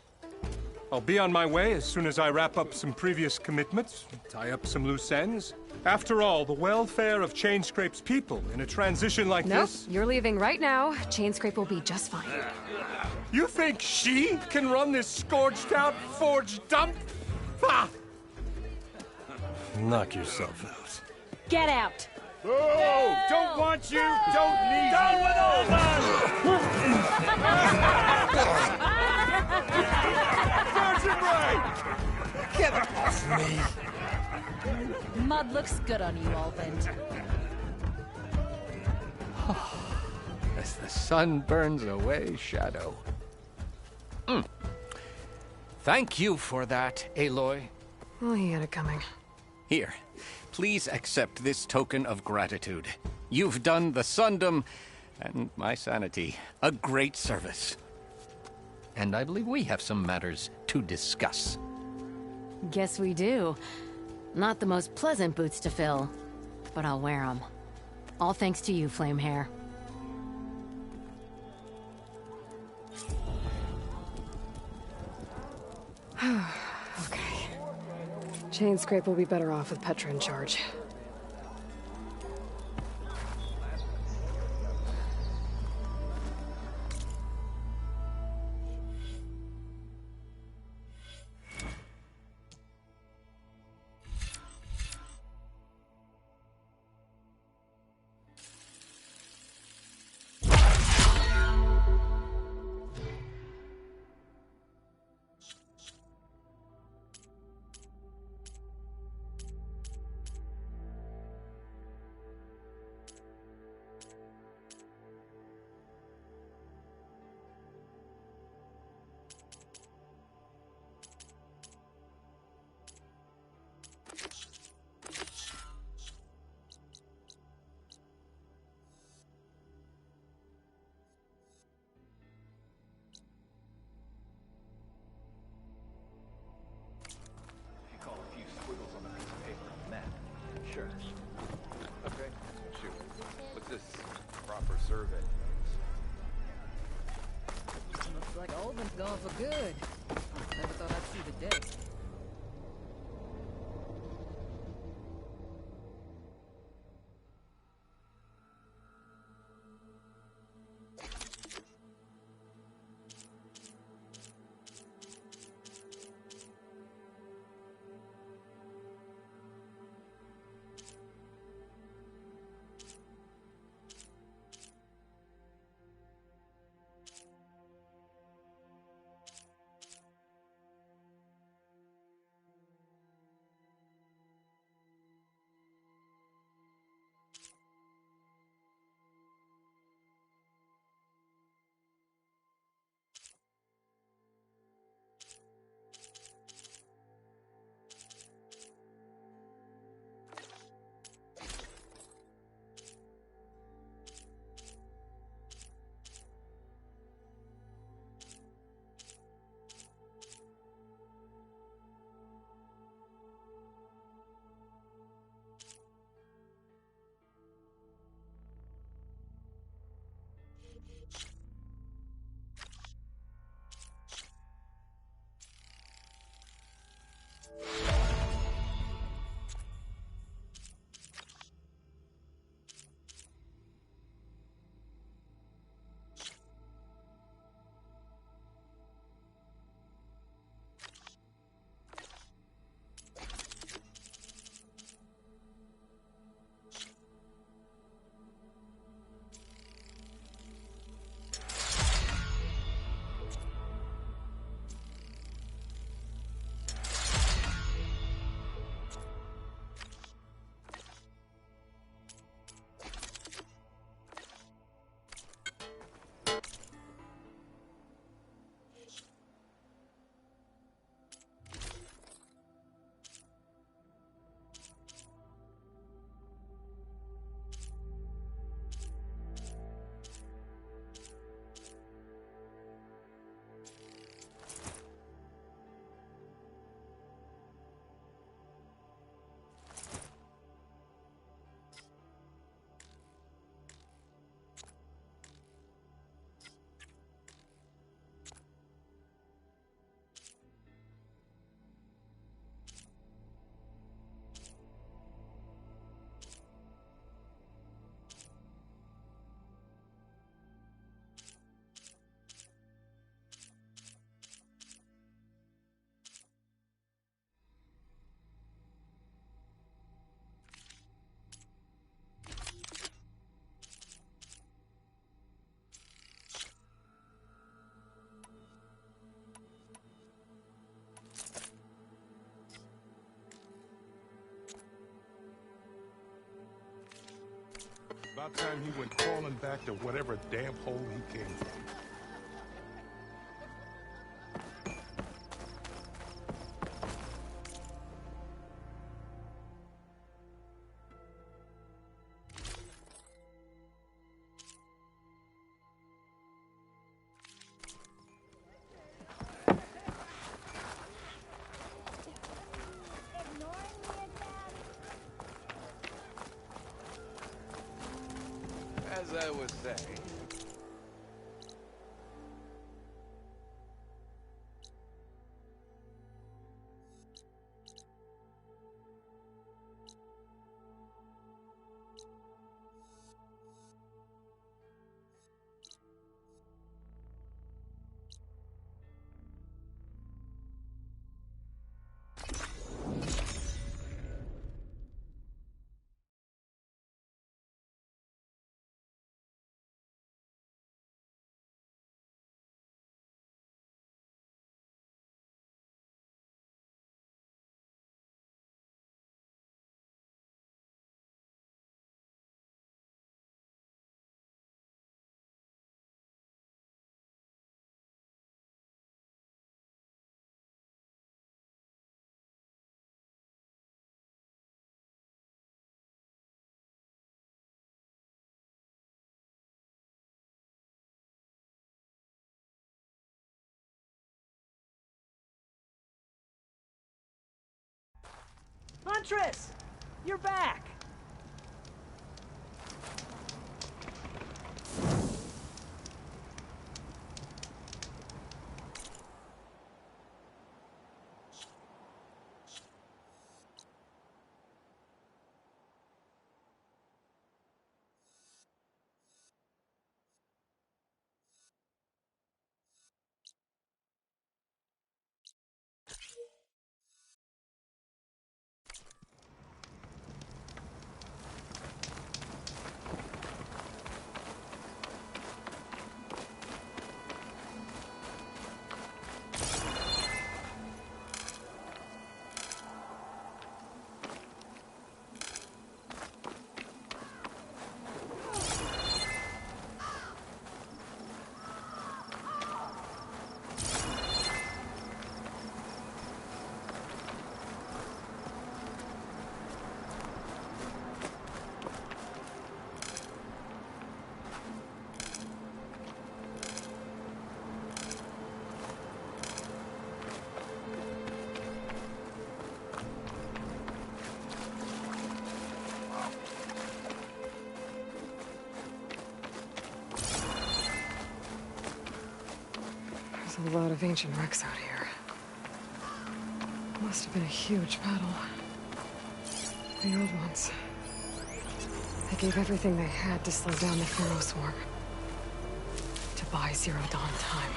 I'll be on my way as soon as I wrap up some previous commitments, tie up some loose ends. After all, the welfare of Chainscrape's people in a transition like this... Nope, you're leaving right now. Chainscrape will be just fine. You think she can run this scorched-out forge dump? Ha! Knock yourself out. Get out! Oh, don't want you, don't need you. With Sergeant Wright! Get off me! Mud looks good on you, Ulven. As the sun burns away shadow. Thank you for that, Aloy. Oh, he had it coming. Here, please accept this token of gratitude. You've done the Sundom and my sanity a great service. And I believe we have some matters to discuss. Guess we do. Not the most pleasant boots to fill, but I'll wear them. All thanks to you, Flamehair. Okay. Chainscrape will be better off with Petra in charge. Sure. Okay, shoot. What's this proper survey? Looks like Oldman's gone for good. Never thought I'd see the day. About time he went crawling back to whatever damp hole he came from. As I was saying, Huntress! You're back! There's a lot of ancient wrecks out here. Must have been a huge battle. The old ones. They gave everything they had to slow down the Pharaoh swarm. To buy Zero Dawn time.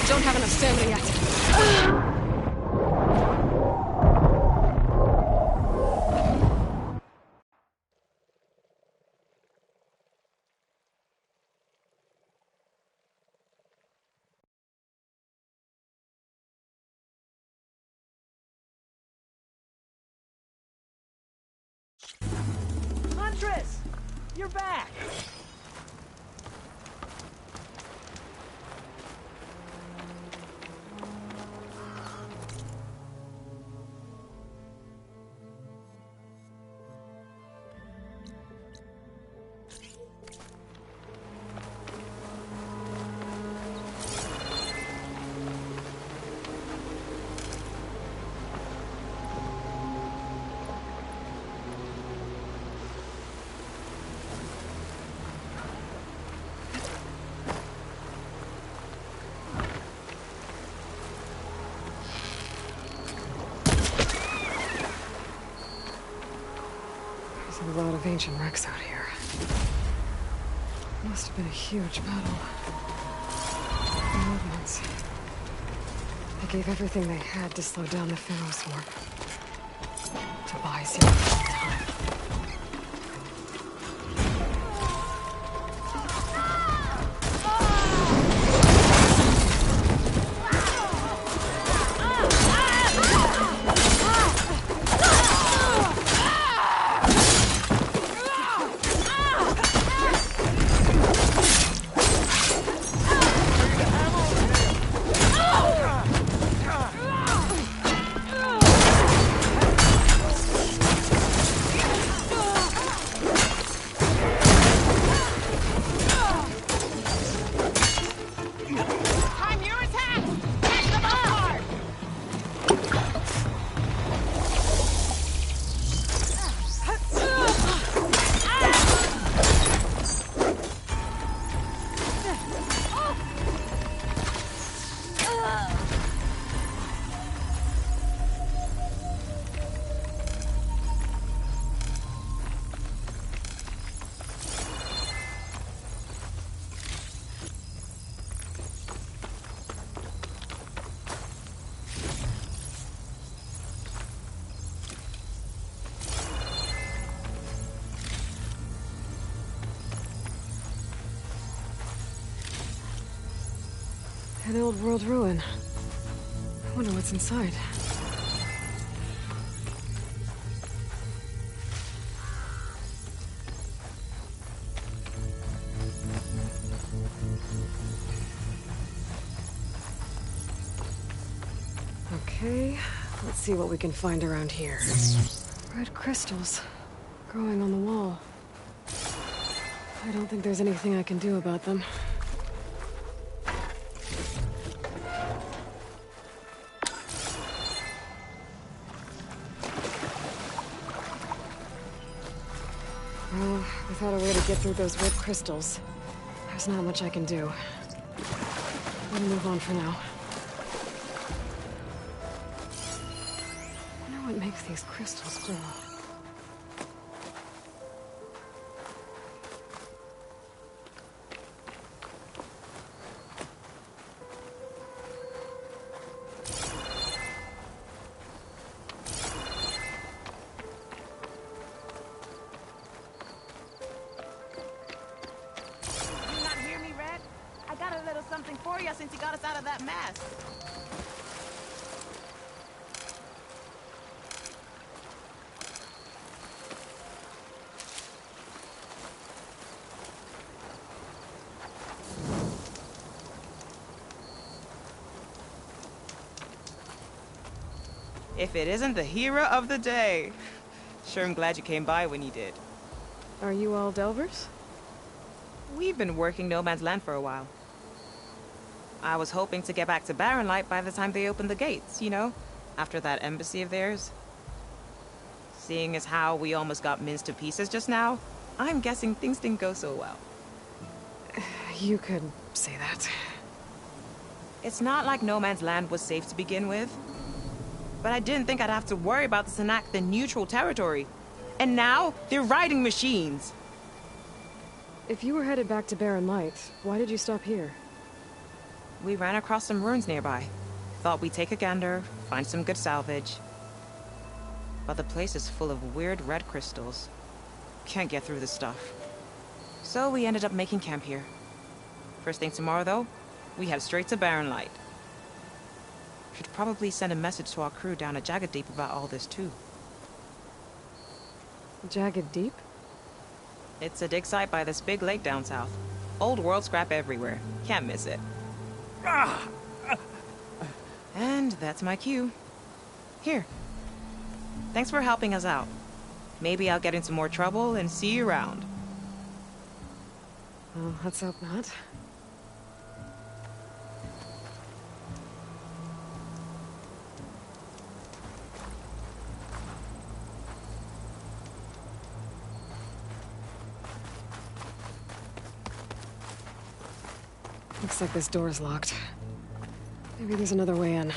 Don't have enough stamina yet. Huntress! You're back! There's a lot of ancient wrecks out here. Must have been a huge battle. The old ones. They gave everything they had to slow down the Pharaoh swarm. To buy Zero Dawn time. An old world ruin. I wonder what's inside. Okay, let's see what we can find around here. Red crystals growing on the wall. I don't think there's anything I can do about them. Well, without a way to get through those red crystals, there's not much I can do. We'll move on for now. I wonder what makes these crystals grow. Since he got us out of that mess. If it isn't the hero of the day. Sure, I'm glad you came by when you did. Are you all Delvers? We've been working No Man's Land for a while. I was hoping to get back to Barren Light by the time they opened the gates, you know? After that embassy of theirs. Seeing as how we almost got minced to pieces just now, I'm guessing things didn't go so well. You could say that. It's not like No Man's Land was safe to begin with. But I didn't think I'd have to worry about the Tenakth in neutral territory. And now, they're riding machines. If you were headed back to Barren Light, why did you stop here? We ran across some ruins nearby. Thought we'd take a gander, find some good salvage. But the place is full of weird red crystals. Can't get through the stuff. So we ended up making camp here. First thing tomorrow, though, we head straight to Barren Light. Should probably send a message to our crew down at Jagged Deep about all this, too. Jagged Deep? It's a dig site by this big lake down south. Old world scrap everywhere. Can't miss it. And that's my cue. Here. Thanks for helping us out. Maybe I'll get into more trouble and see you around. Well, let's hope not. Looks like this door's locked. Maybe there's another way in.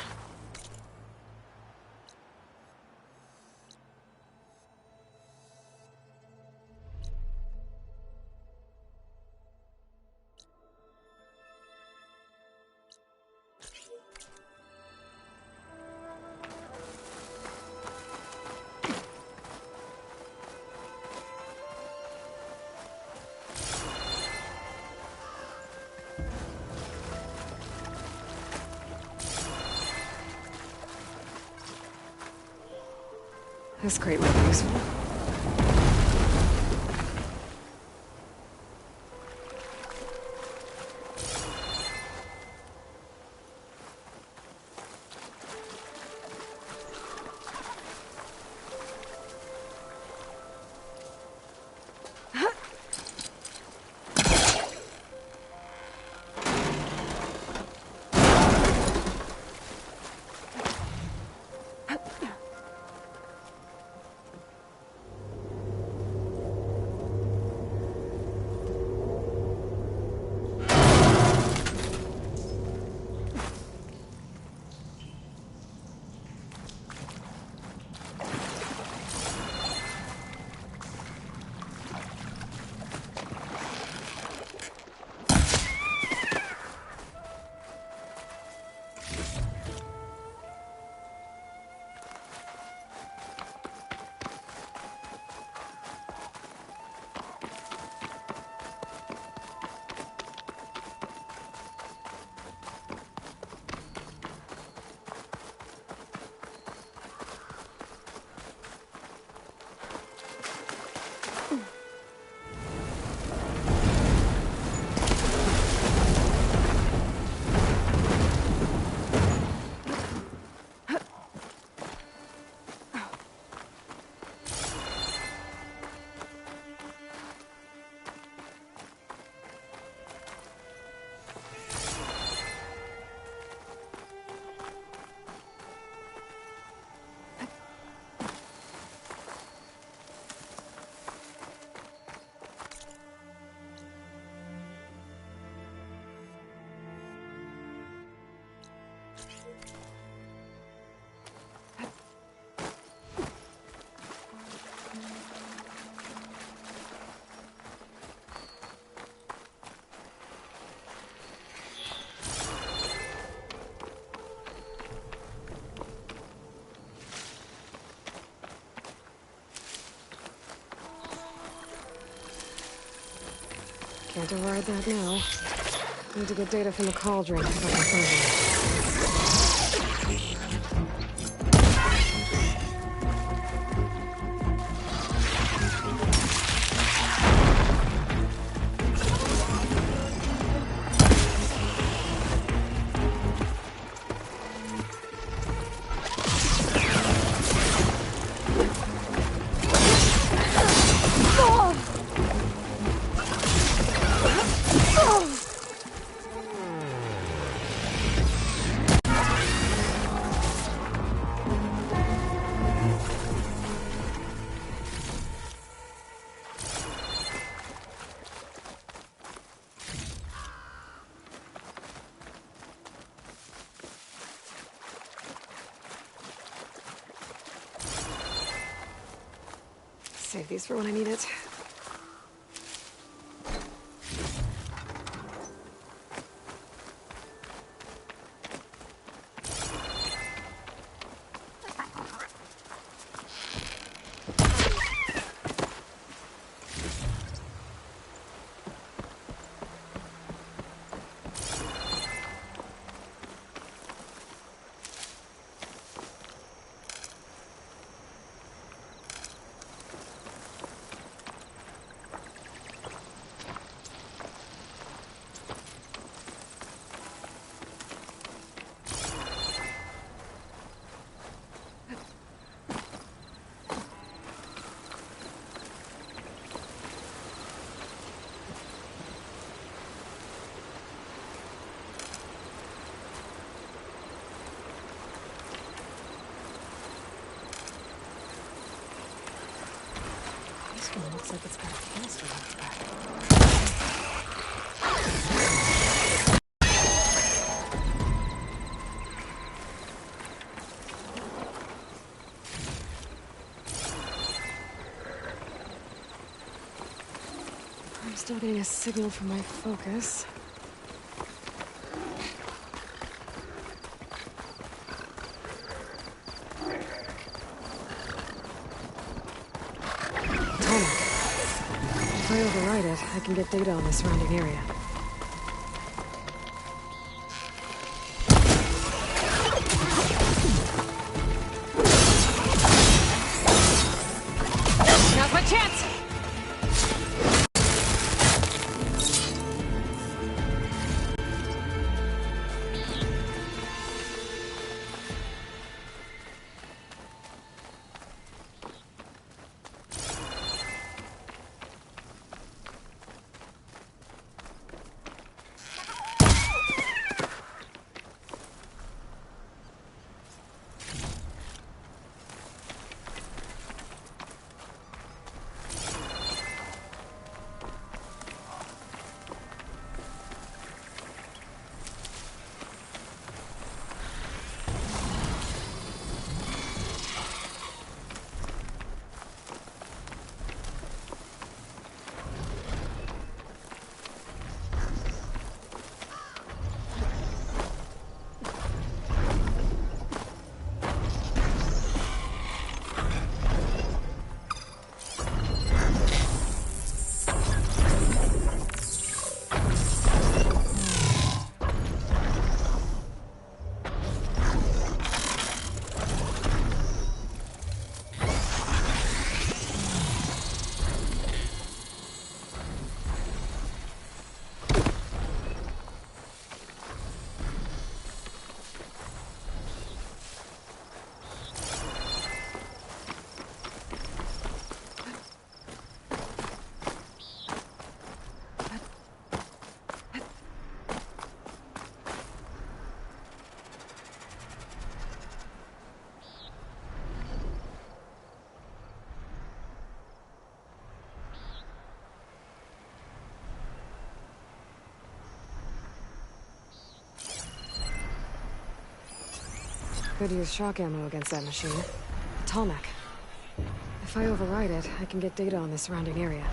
This crate might be useful. Can't override that now. Need to get data from the cauldron if I can find one. Save these for when I need it. This one looks like it's got a canister on the back. I'm still getting a signal from my focus. If I override it, I can get data on the surrounding area. Now's my chance! Could use shock ammo against that machine. Tallneck. If I override it, I can get data on the surrounding area.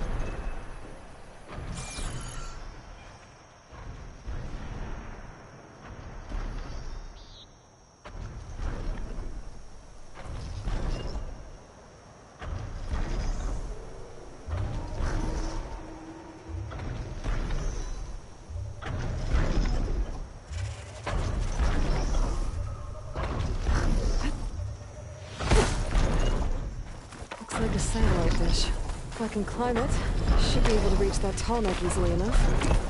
a satellite dish. If I can climb it, I should be able to reach that tall neck easily enough.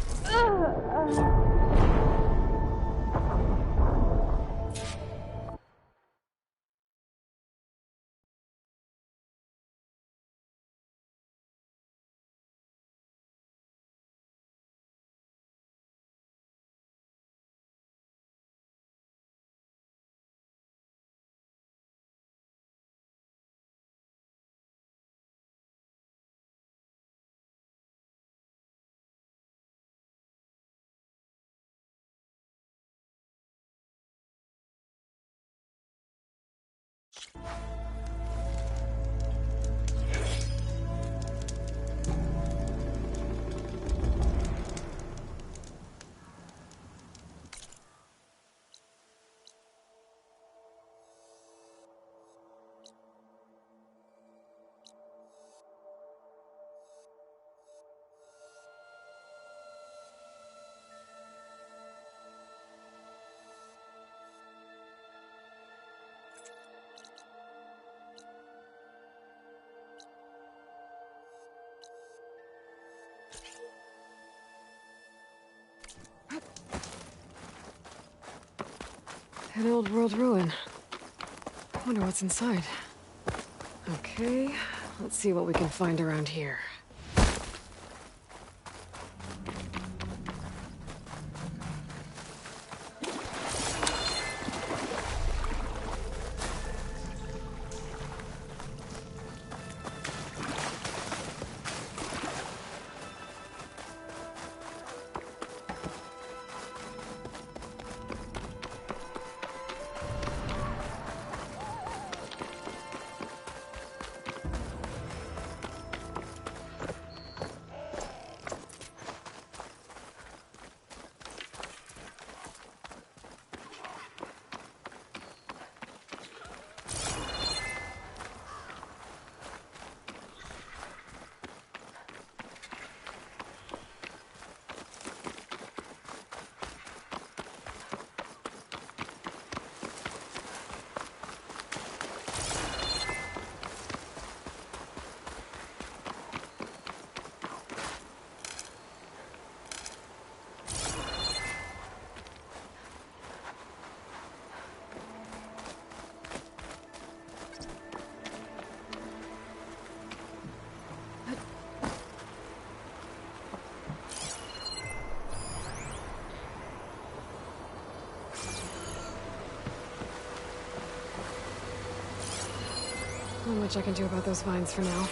An old world ruin. Wonder what's inside. Okay, let's see what we can find around here. Not much I can do about those vines for now.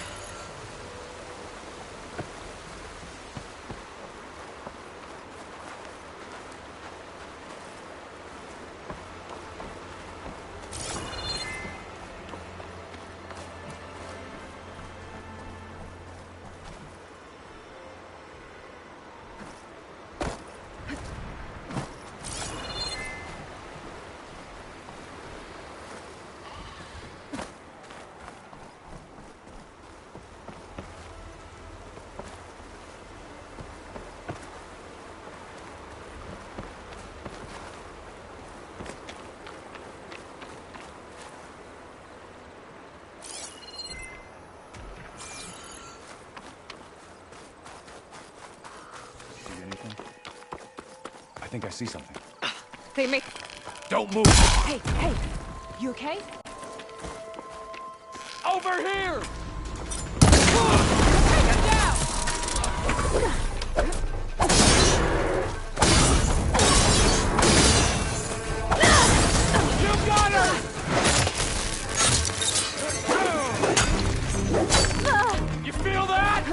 I think I see something. They may... Don't move! Hey, hey! You okay? Over here! You feel that?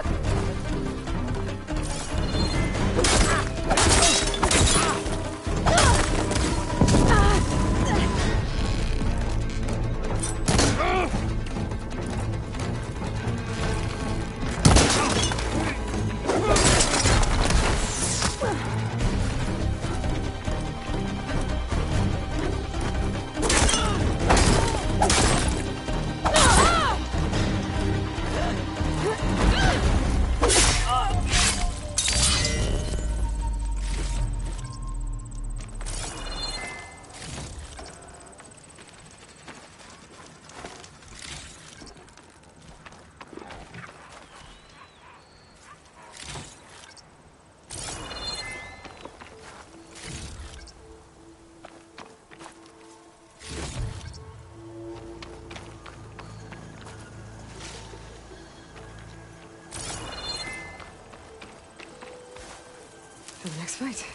for the next fight.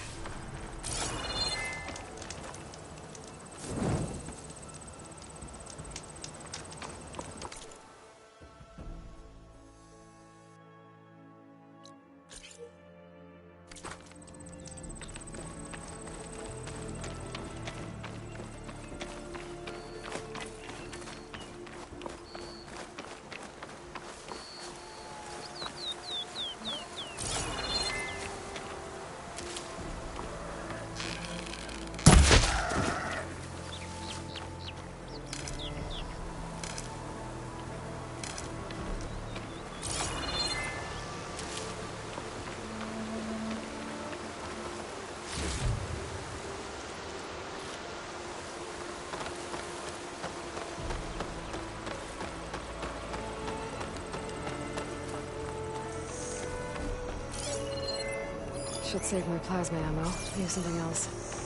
Should save my plasma ammo. Use something else.